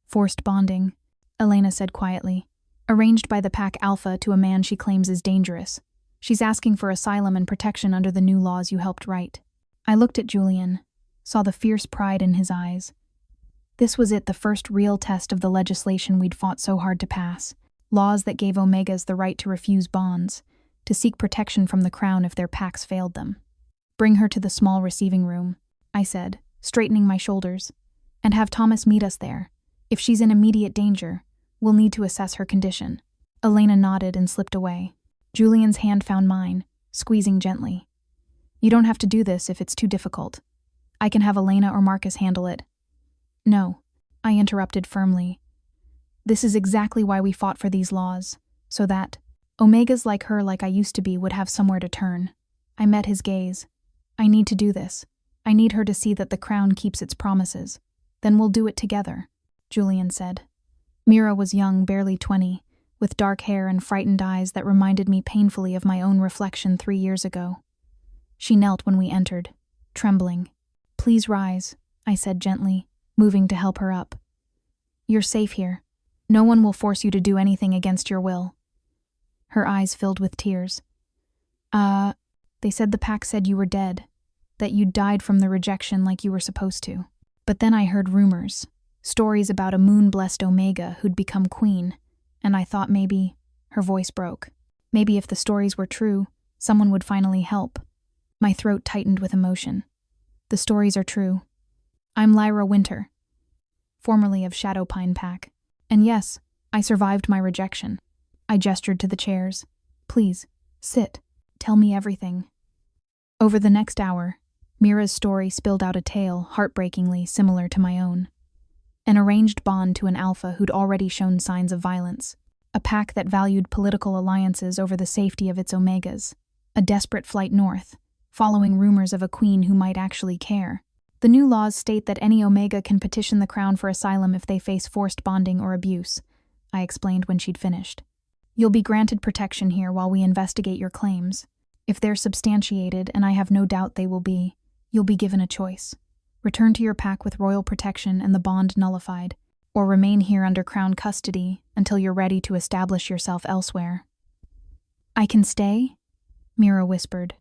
"Forced bonding," Elena said quietly. "Arranged by the Pack Alpha to a man she claims is dangerous. She's asking for asylum and protection under the new laws you helped write." I looked at Julian, saw the fierce pride in his eyes. This was the first real test of the legislation we'd fought so hard to pass. Laws that gave Omegas the right to refuse bonds, to seek protection from the crown if their packs failed them. "Bring her to the small receiving room," I said, straightening my shoulders. "And have Thomas meet us there. If she's in immediate danger, we'll need to assess her condition." Elena nodded and slipped away. Julian's hand found mine, squeezing gently. "You don't have to do this if it's too difficult. I can have Elena or Marcus handle it." "No," I interrupted firmly. "This is exactly why we fought for these laws, so that Omegas like her, like I used to be, would have somewhere to turn." I met his gaze. "I need to do this. I need her to see that the crown keeps its promises. Then we'll do it together," Julian said. Mira was young, barely 20, with dark hair and frightened eyes that reminded me painfully of my own reflection 3 years ago. She knelt when we entered, trembling. "Please rise," I said gently, moving to help her up. "You're safe here. No one will force you to do anything against your will." Her eyes filled with tears. They said the pack said you were dead, that you'd died from the rejection like you were supposed to. But then I heard rumors, stories about a moon-blessed Omega who'd become queen, and I thought maybe," her voice broke, "maybe if the stories were true, someone would finally help." My throat tightened with emotion. "The stories are true. I'm Lyra Winter, formerly of Shadowpine Pack. And yes, I survived my rejection." I gestured to the chairs. "Please, sit. Tell me everything." Over the next hour, Mira's story spilled out a tale heartbreakingly similar to my own. An arranged bond to an alpha who'd already shown signs of violence. A pack that valued political alliances over the safety of its Omegas. A desperate flight north, following rumors of a queen who might actually care. The new laws state that any Omega can petition the crown for asylum if they face forced bonding or abuse, I explained when she'd finished. "You'll be granted protection here while we investigate your claims. If they're substantiated, and I have no doubt they will be, you'll be given a choice. Return to your pack with royal protection and the bond nullified, or remain here under crown custody until you're ready to establish yourself elsewhere." "I can stay?" Mira whispered.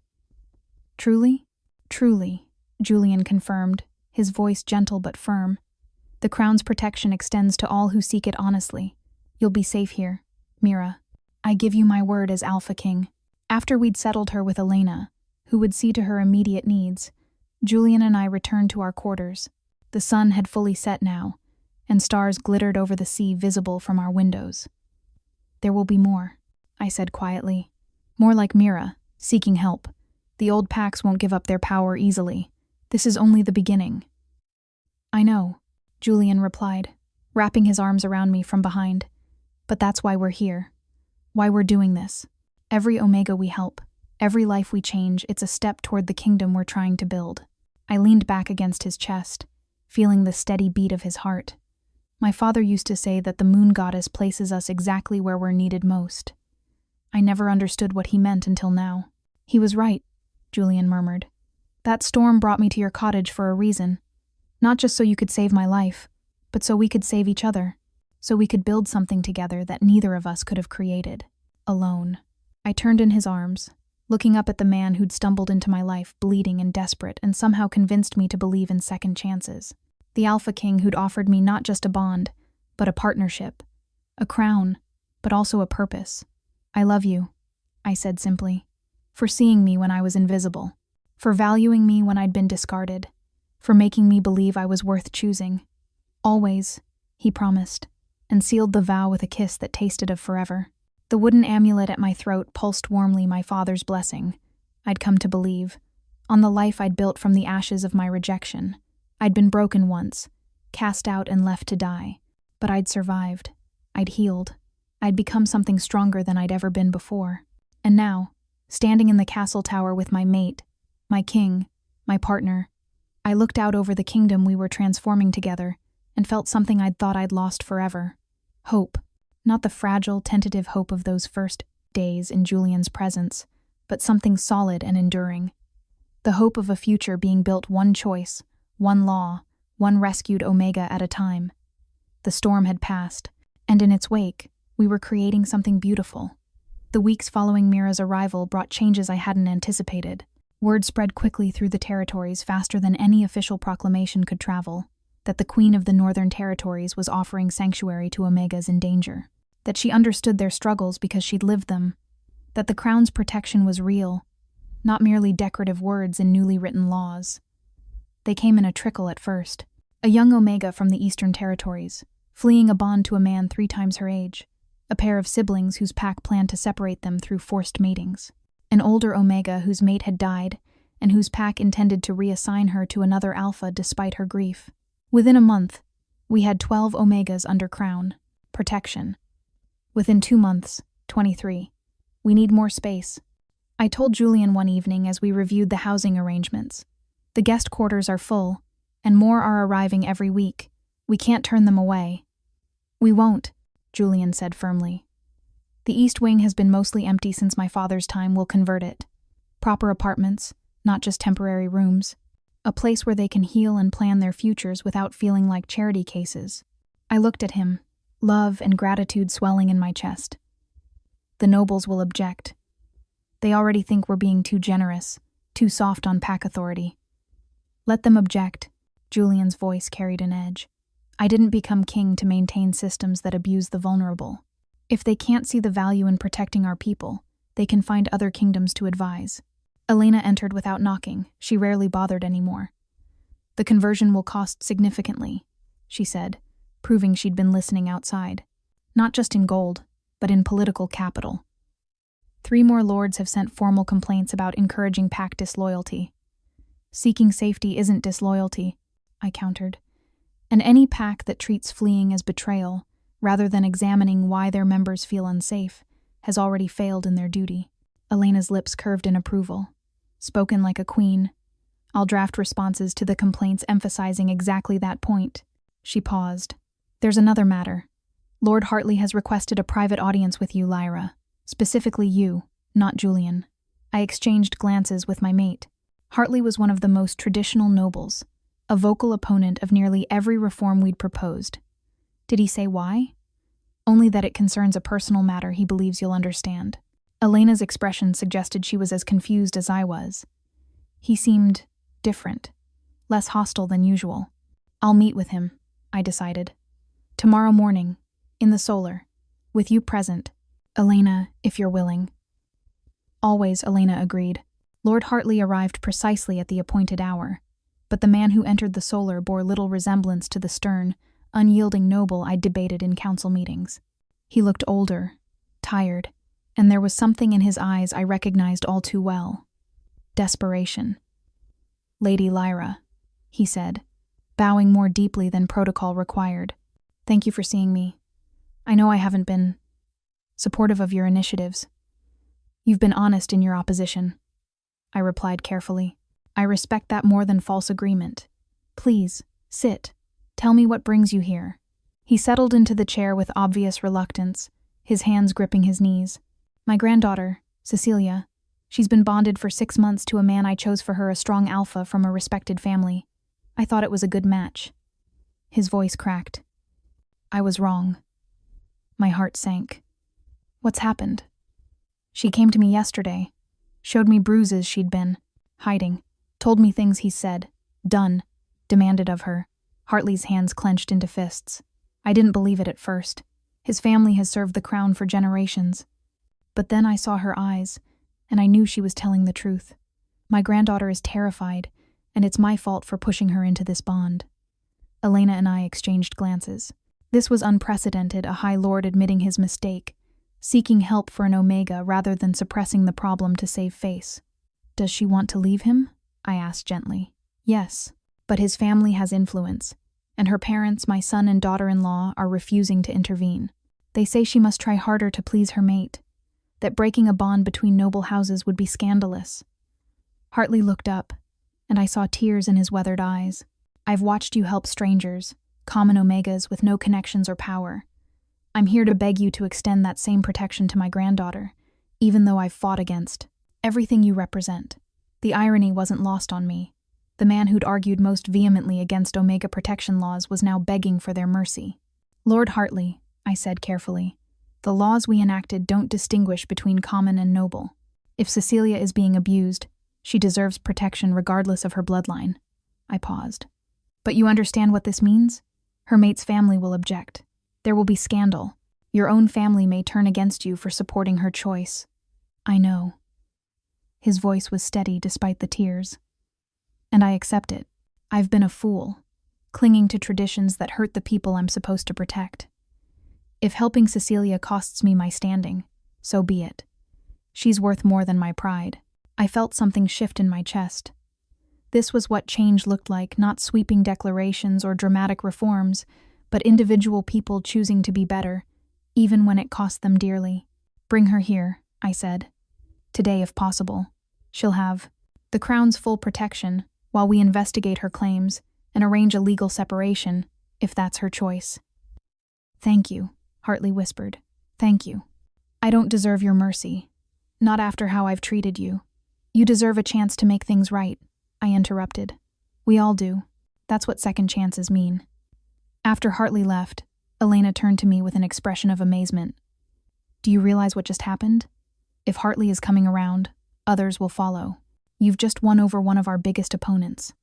"Truly?" "Truly," Julian confirmed, his voice gentle but firm. The crown's protection extends to all who seek it honestly. You'll be safe here, Mira. I give you my word as Alpha King. After we'd settled her with Elena, who would see to her immediate needs, Julian and I returned to our quarters. The sun had fully set now, and stars glittered over the sea visible from our windows. There will be more, I said quietly. More like Mira, seeking help. The old packs won't give up their power easily. This is only the beginning. I know, Julian replied, wrapping his arms around me from behind. But that's why we're here. Why we're doing this. Every Omega we help, every life we change, it's a step toward the kingdom we're trying to build. I leaned back against his chest, feeling the steady beat of his heart. My father used to say that the moon goddess places us exactly where we're needed most. I never understood what he meant until now. He was right, Julian murmured. That storm brought me to your cottage for a reason. Not just so you could save my life, but so we could save each other. So we could build something together that neither of us could have created. Alone. I turned in his arms, looking up at the man who'd stumbled into my life bleeding and desperate and somehow convinced me to believe in second chances. The Alpha King who'd offered me not just a bond, but a partnership. A crown, but also a purpose. I love you, I said simply. For seeing me when I was invisible. For valuing me when I'd been discarded. For making me believe I was worth choosing. Always, he promised, and sealed the vow with a kiss that tasted of forever. The wooden amulet at my throat pulsed warmly my father's blessing. I'd come to believe. On the life I'd built from the ashes of my rejection. I'd been broken once, cast out and left to die. But I'd survived. I'd healed. I'd become something stronger than I'd ever been before. And now, standing in the castle tower with my mate, my king, my partner, I looked out over the kingdom we were transforming together and felt something I'd thought I'd lost forever. Hope. Not the fragile, tentative hope of those first days in Julian's presence, but something solid and enduring. The hope of a future being built one choice, one law, one rescued Omega at a time. The storm had passed, and in its wake, we were creating something beautiful. The weeks following Mira's arrival brought changes I hadn't anticipated. Word spread quickly through the territories faster than any official proclamation could travel, that the Queen of the Northern Territories was offering sanctuary to Omegas in danger, that she understood their struggles because she'd lived them, that the Crown's protection was real, not merely decorative words in newly written laws. They came in a trickle at first. A young Omega from the Eastern Territories, fleeing a bond to a man 3 times her age, a pair of siblings whose pack planned to separate them through forced matings, an older Omega whose mate had died and whose pack intended to reassign her to another Alpha despite her grief. Within a month, we had 12 Omegas under Crown protection. Within 2 months, 23. We need more space. I told Julian one evening as we reviewed the housing arrangements. The guest quarters are full, and more are arriving every week. We can't turn them away. We won't, Julian said firmly. The East Wing has been mostly empty since my father's time. We'll convert it. Proper apartments, not just temporary rooms. A place where they can heal and plan their futures without feeling like charity cases. I looked at him, love and gratitude swelling in my chest. The nobles will object. They already think we're being too generous, too soft on pack authority. Let them object, Julian's voice carried an edge. I didn't become king to maintain systems that abuse the vulnerable. If they can't see the value in protecting our people, they can find other kingdoms to advise. Elena entered without knocking. She rarely bothered anymore. The conversion will cost significantly, she said, proving she'd been listening outside. Not just in gold, but in political capital. 3 more lords have sent formal complaints about encouraging pack disloyalty. Seeking safety isn't disloyalty, I countered. And any pack that treats fleeing as betrayal, rather than examining why their members feel unsafe, has already failed in their duty. Elena's lips curved in approval. Spoken like a queen. I'll draft responses to the complaints emphasizing exactly that point. She paused. There's another matter. Lord Hartley has requested a private audience with you, Lyra. Specifically you, not Julian. I exchanged glances with my mate. Hartley was one of the most traditional nobles, a vocal opponent of nearly every reform we'd proposed. Did he say why? Only that it concerns a personal matter he believes you'll understand. Elena's expression suggested she was as confused as I was. He seemed different, less hostile than usual. I'll meet with him, I decided. Tomorrow morning, in the solar, with you present. Elena, if you're willing. Always, Elena agreed. Lord Hartley arrived precisely at the appointed hour, but the man who entered the solar bore little resemblance to the stern, unyielding noble I'd debated in council meetings. He looked older, tired, and there was something in his eyes I recognized all too well. Desperation. Lady Lyra, he said, bowing more deeply than protocol required. Thank you for seeing me. I know I haven't been supportive of your initiatives. You've been honest in your opposition, I replied carefully. I respect that more than false agreement. Please, sit. Tell me what brings you here. He settled into the chair with obvious reluctance, his hands gripping his knees. My granddaughter, Cecilia, she's been bonded for 6 months to a man I chose for her, a strong alpha from a respected family. I thought it was a good match. His voice cracked. I was wrong. My heart sank. What's happened? She came to me yesterday, showed me bruises she'd been hiding, told me things he said, done, demanded of her. Hartley's hands clenched into fists. I didn't believe it at first. His family has served the crown for generations. But then I saw her eyes, and I knew she was telling the truth. My granddaughter is terrified, and it's my fault for pushing her into this bond. Elena and I exchanged glances. This was unprecedented, a High Lord admitting his mistake, seeking help for an Omega rather than suppressing the problem to save face. Does she want to leave him? I asked gently. Yes, but his family has influence, and her parents, my son and daughter-in-law, are refusing to intervene. They say she must try harder to please her mate, that breaking a bond between noble houses would be scandalous. Hartley looked up, and I saw tears in his weathered eyes. I've watched you help strangers, common Omegas with no connections or power. I'm here to beg you to extend that same protection to my granddaughter, even though I've fought against everything you represent. The irony wasn't lost on me. The man who'd argued most vehemently against Omega protection laws was now begging for their mercy. Lord Hartley, I said carefully, the laws we enacted don't distinguish between common and noble. If Cecilia is being abused, she deserves protection regardless of her bloodline. I paused. But you understand what this means? Her mate's family will object. There will be scandal. Your own family may turn against you for supporting her choice. I know. His voice was steady despite the tears. And I accept it. I've been a fool, clinging to traditions that hurt the people I'm supposed to protect. If helping Cecilia costs me my standing, so be it. She's worth more than my pride. I felt something shift in my chest. This was what change looked like, not sweeping declarations or dramatic reforms, but individual people choosing to be better, even when it cost them dearly. Bring her here, I said. Today, if possible. She'll have the Crown's full protection while we investigate her claims and arrange a legal separation, if that's her choice. Thank you, Hartley whispered. Thank you. I don't deserve your mercy. Not after how I've treated you. You deserve a chance to make things right, I interrupted. We all do. That's what second chances mean. After Hartley left, Elena turned to me with an expression of amazement. Do you realize what just happened? If Hartley is coming around, others will follow. You've just won over one of our biggest opponents.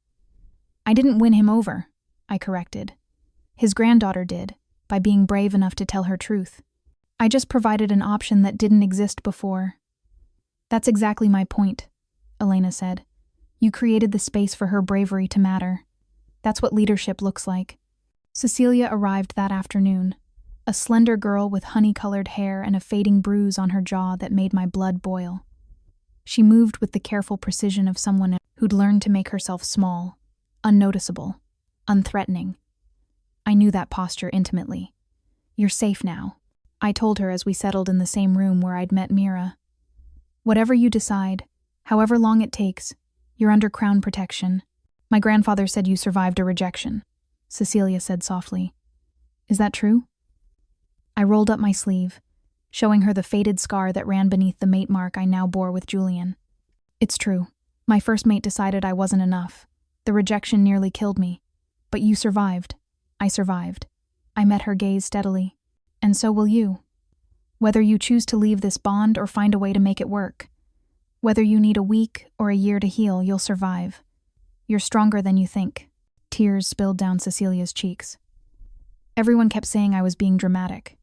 I didn't win him over, I corrected. His granddaughter did, by being brave enough to tell her truth. I just provided an option that didn't exist before. That's exactly my point, Elena said. You created the space for her bravery to matter. That's what leadership looks like. Cecilia arrived that afternoon, a slender girl with honey-colored hair and a fading bruise on her jaw that made my blood boil. She moved with the careful precision of someone who'd learned to make herself small, unnoticeable, unthreatening. I knew that posture intimately. You're safe now, I told her as we settled in the same room where I'd met Mira. Whatever you decide, however long it takes, you're under Crown protection. My grandfather said you survived a rejection, Cecilia said softly. Is that true? I rolled up my sleeve, showing her the faded scar that ran beneath the mate mark I now bore with Julian. It's true. My first mate decided I wasn't enough. The rejection nearly killed me. But you survived. I survived. I met her gaze steadily. And so will you. Whether you choose to leave this bond or find a way to make it work. Whether you need a week or a year to heal, you'll survive. You're stronger than you think." Tears spilled down Cecilia's cheeks. Everyone kept saying I was being dramatic,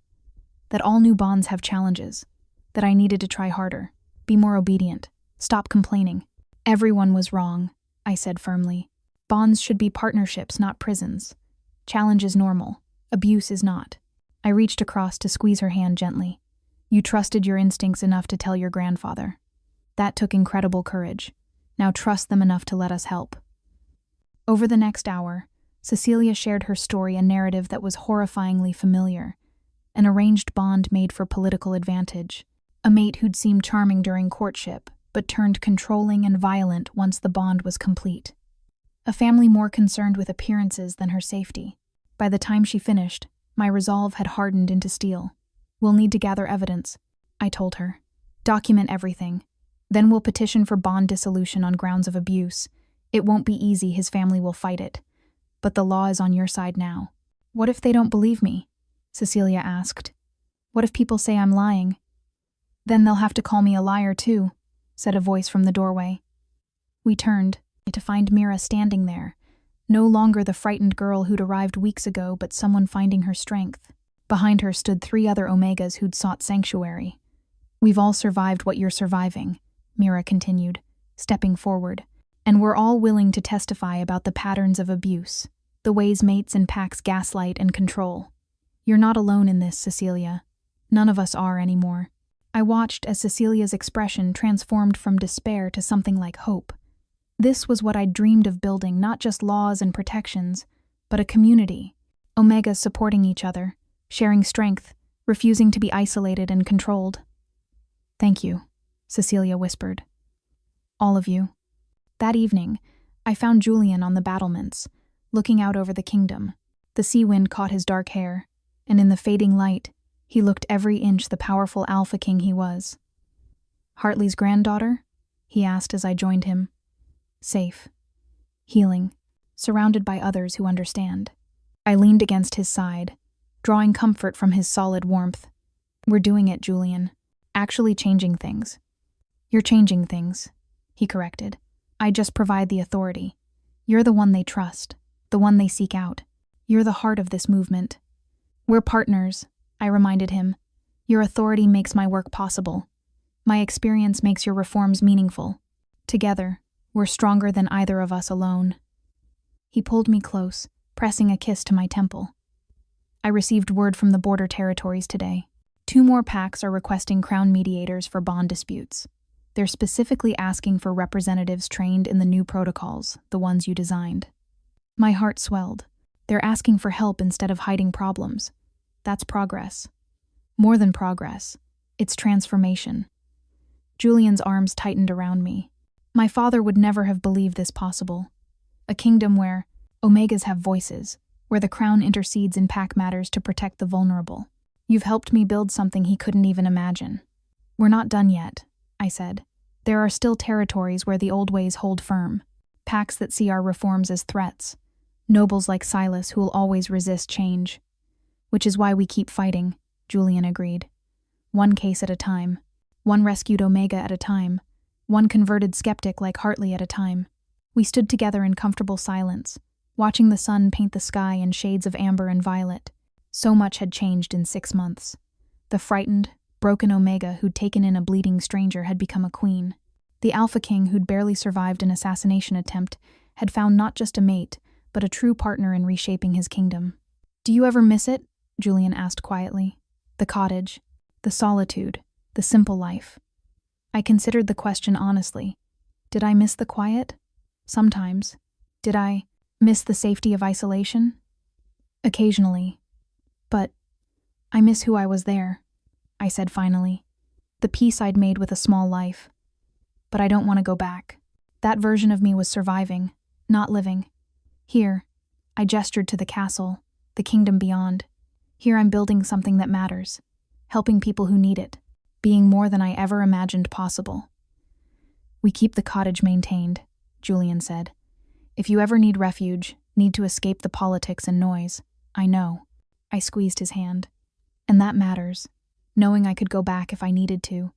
that all new bonds have challenges, that I needed to try harder, be more obedient, stop complaining. Everyone was wrong, I said firmly. Bonds should be partnerships, not prisons. Challenge is normal. Abuse is not. I reached across to squeeze her hand gently. You trusted your instincts enough to tell your grandfather. That took incredible courage. Now trust them enough to let us help. Over the next hour, Cecilia shared her story, a narrative that was horrifyingly familiar. An arranged bond made for political advantage. A mate who'd seemed charming during courtship, but turned controlling and violent once the bond was complete. A family more concerned with appearances than her safety. By the time she finished, my resolve had hardened into steel. We'll need to gather evidence, I told her. Document everything. Then we'll petition for bond dissolution on grounds of abuse. It won't be easy, his family will fight it. But the law is on your side now. What if they don't believe me? Cecilia asked. What if people say I'm lying? Then they'll have to call me a liar too, said a voice from the doorway. We turned to find Mira standing there, no longer the frightened girl who'd arrived weeks ago, but someone finding her strength. Behind her stood 3 other Omegas who'd sought sanctuary. We've all survived what you're surviving, Mira continued, stepping forward, and we're all willing to testify about the patterns of abuse, the ways mates and packs gaslight and control. You're not alone in this, Cecilia. None of us are anymore. I watched as Cecilia's expression transformed from despair to something like hope. This was what I'd dreamed of building, not just laws and protections, but a community. Omegas supporting each other, sharing strength, refusing to be isolated and controlled. Thank you, Cecilia whispered. All of you. That evening, I found Julian on the battlements, looking out over the kingdom. The sea wind caught his dark hair, and in the fading light, he looked every inch the powerful alpha king he was. Hartley's granddaughter? He asked as I joined him. Safe. Healing. Surrounded by others who understand. I leaned against his side, drawing comfort from his solid warmth. We're doing it, Julian. Actually changing things. You're changing things, he corrected. I just provide the authority. You're the one they trust, the one they seek out. You're the heart of this movement. We're partners, I reminded him. Your authority makes my work possible. My experience makes your reforms meaningful. Together, we're stronger than either of us alone. He pulled me close, pressing a kiss to my temple. I received word from the border territories today. 2 more packs are requesting crown mediators for bond disputes. They're specifically asking for representatives trained in the new protocols, the ones you designed. My heart swelled. They're asking for help instead of hiding problems. That's progress. More than progress. It's transformation. Julian's arms tightened around me. My father would never have believed this possible. A kingdom where Omegas have voices, where the crown intercedes in pack matters to protect the vulnerable. You've helped me build something he couldn't even imagine. We're not done yet, I said. There are still territories where the old ways hold firm, packs that see our reforms as threats, nobles like Silas who will always resist change. Which is why we keep fighting, Julian agreed. 1 case at a time, 1 rescued Omega at a time, 1 converted skeptic like Hartley at a time. We stood together in comfortable silence, watching the sun paint the sky in shades of amber and violet. So much had changed in 6 months. The frightened, broken Omega who'd taken in a bleeding stranger had become a queen. The Alpha King who'd barely survived an assassination attempt had found not just a mate, but a true partner in reshaping his kingdom. Do you ever miss it? Julian asked quietly. The cottage, the solitude, the simple life. I considered the question honestly. Did I miss the quiet? Sometimes. Did I miss the safety of isolation? Occasionally. But I miss who I was there, I said finally. The peace I'd made with a small life. But I don't want to go back. That version of me was surviving, not living. Here, I gestured to the castle, the kingdom beyond. Here I'm building something that matters, helping people who need it, being more than I ever imagined possible. We keep the cottage maintained, Julian said. If you ever need refuge, need to escape the politics and noise, I know. I squeezed his hand. And that matters, knowing I could go back if I needed to.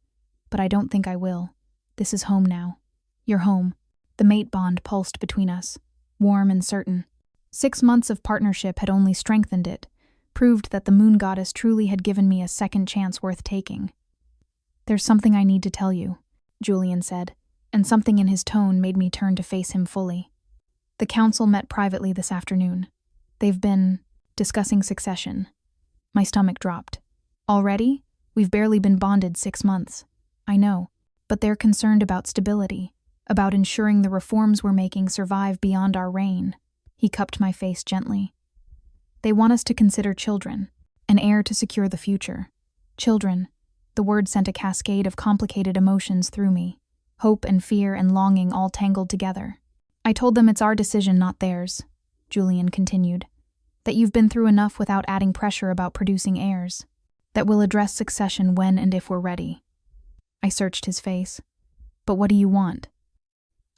But I don't think I will. This is home now. Your home. The mate bond pulsed between us, warm and certain. 6 months of partnership had only strengthened it, proved that the moon goddess truly had given me a second chance worth taking. "There's something I need to tell you," Julian said, and something in his tone made me turn to face him fully. "The council met privately this afternoon. They've been discussing succession." My stomach dropped. "Already? We've barely been bonded 6 months." "I know, but they're concerned about stability, about ensuring the reforms we're making survive beyond our reign." He cupped my face gently. "They want us to consider children, an heir to secure the future." Children. The word sent a cascade of complicated emotions through me, hope and fear and longing all tangled together. "I told them it's our decision, not theirs," Julian continued, "that you've been through enough without adding pressure about producing heirs, that we'll address succession when and if we're ready." I searched his face. "But what do you want?"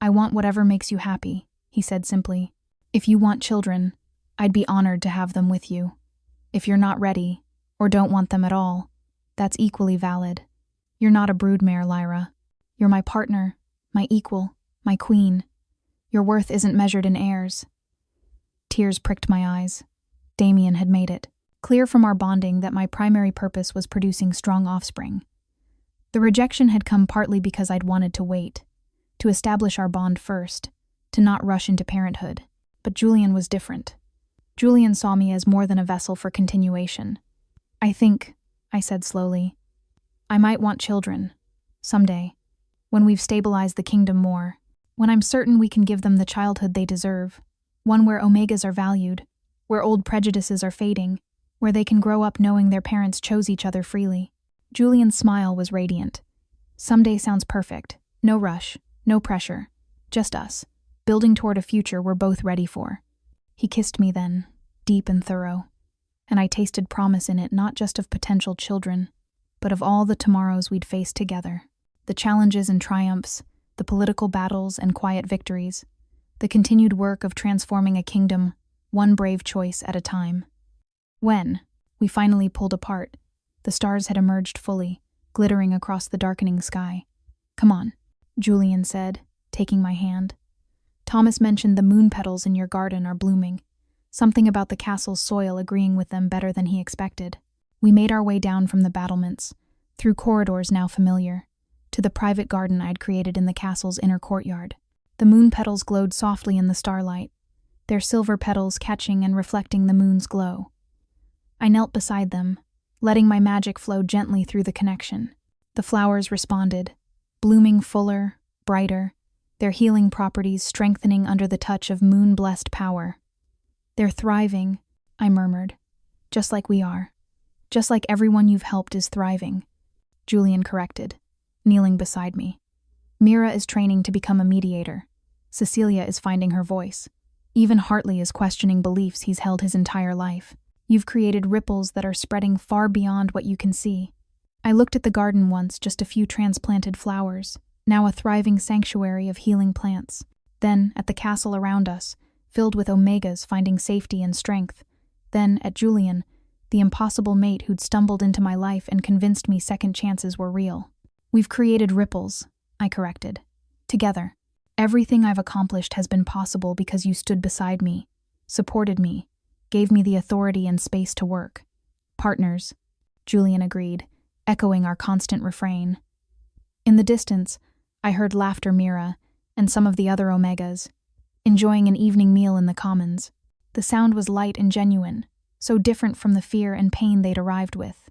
"I want whatever makes you happy," he said simply. "If you want children, I'd be honored to have them with you. If you're not ready, or don't want them at all, that's equally valid. You're not a broodmare, Lyra. You're my partner, my equal, my queen. Your worth isn't measured in heirs." Tears pricked my eyes. Damien had made it clear from our bonding that my primary purpose was producing strong offspring. The rejection had come partly because I'd wanted to wait, to establish our bond first, to not rush into parenthood. But Julian was different. Julian saw me as more than a vessel for continuation. "I think," I said slowly, "I might want children. Someday. When we've stabilized the kingdom more. When I'm certain we can give them the childhood they deserve. One where omegas are valued, where old prejudices are fading, where they can grow up knowing their parents chose each other freely." Julian's smile was radiant. "Someday sounds perfect. No rush, no pressure. Just us, building toward a future we're both ready for." He kissed me then, deep and thorough, and I tasted promise in it, not just of potential children, but of all the tomorrows we'd face together. The challenges and triumphs, the political battles and quiet victories, the continued work of transforming a kingdom, one brave choice at a time. When we finally pulled apart, the stars had emerged fully, glittering across the darkening sky. "Come on," Julian said, taking my hand. "Thomas mentioned the moon petals in your garden are blooming, something about the castle's soil agreeing with them better than he expected." We made our way down from the battlements, through corridors now familiar, to the private garden I'd created in the castle's inner courtyard. The moon petals glowed softly in the starlight, their silver petals catching and reflecting the moon's glow. I knelt beside them, letting my magic flow gently through the connection. The flowers responded, blooming fuller, brighter, their healing properties strengthening under the touch of moon-blessed power. "They're thriving," I murmured. "Just like we are. Just like everyone you've helped is thriving," Julian corrected, kneeling beside me. "Mira is training to become a mediator. Cecilia is finding her voice. Even Hartley is questioning beliefs he's held his entire life. You've created ripples that are spreading far beyond what you can see." I looked at the garden once, just a few transplanted flowers, now a thriving sanctuary of healing plants. Then at the castle around us, filled with omegas finding safety and strength. Then at Julian, the impossible mate who'd stumbled into my life and convinced me second chances were real. "We've created ripples," I corrected. "Together. Everything I've accomplished has been possible because you stood beside me, supported me, gave me the authority and space to work." "Partners," Julian agreed, echoing our constant refrain. In the distance, I heard laughter Mira and some of the other omegas, enjoying an evening meal in the commons. The sound was light and genuine, so different from the fear and pain they'd arrived with.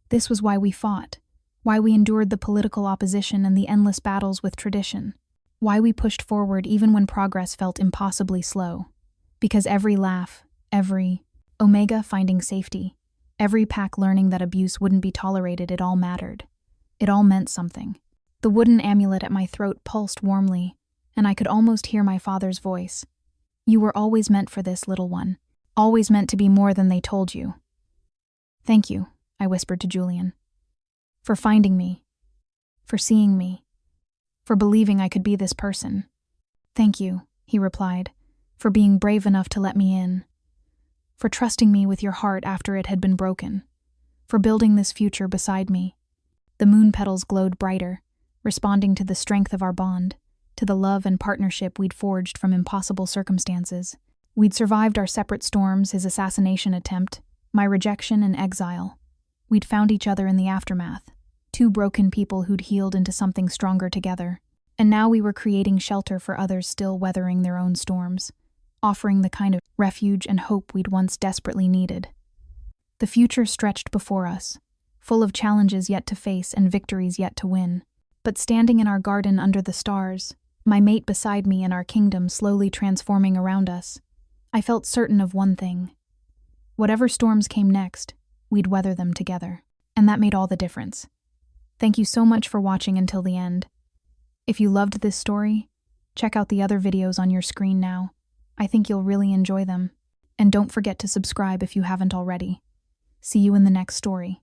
This was why we fought, why we endured the political opposition and the endless battles with tradition, why we pushed forward even when progress felt impossibly slow. Because every laugh, every omega finding safety, every pack learning that abuse wouldn't be tolerated, it all mattered. It all meant something. The wooden amulet at my throat pulsed warmly, and I could almost hear my father's voice. "You were always meant for this, little one. Always meant to be more than they told you." "Thank you," I whispered to Julian. "For finding me. For seeing me. For believing I could be this person." "Thank you," he replied, "for being brave enough to let me in. For trusting me with your heart after it had been broken. For building this future beside me." The moon petals glowed brighter, responding to the strength of our bond, to the love and partnership we'd forged from impossible circumstances. We'd survived our separate storms, his assassination attempt, my rejection and exile. We'd found each other in the aftermath, two broken people who'd healed into something stronger together. And now we were creating shelter for others still weathering their own storms, offering the kind of refuge and hope we'd once desperately needed. The future stretched before us, full of challenges yet to face and victories yet to win. But standing in our garden under the stars, my mate beside me and our kingdom slowly transforming around us, I felt certain of one thing. Whatever storms came next, we'd weather them together. And that made all the difference. Thank you so much for watching until the end. If you loved this story, check out the other videos on your screen now. I think you'll really enjoy them. And don't forget to subscribe if you haven't already. See you in the next story.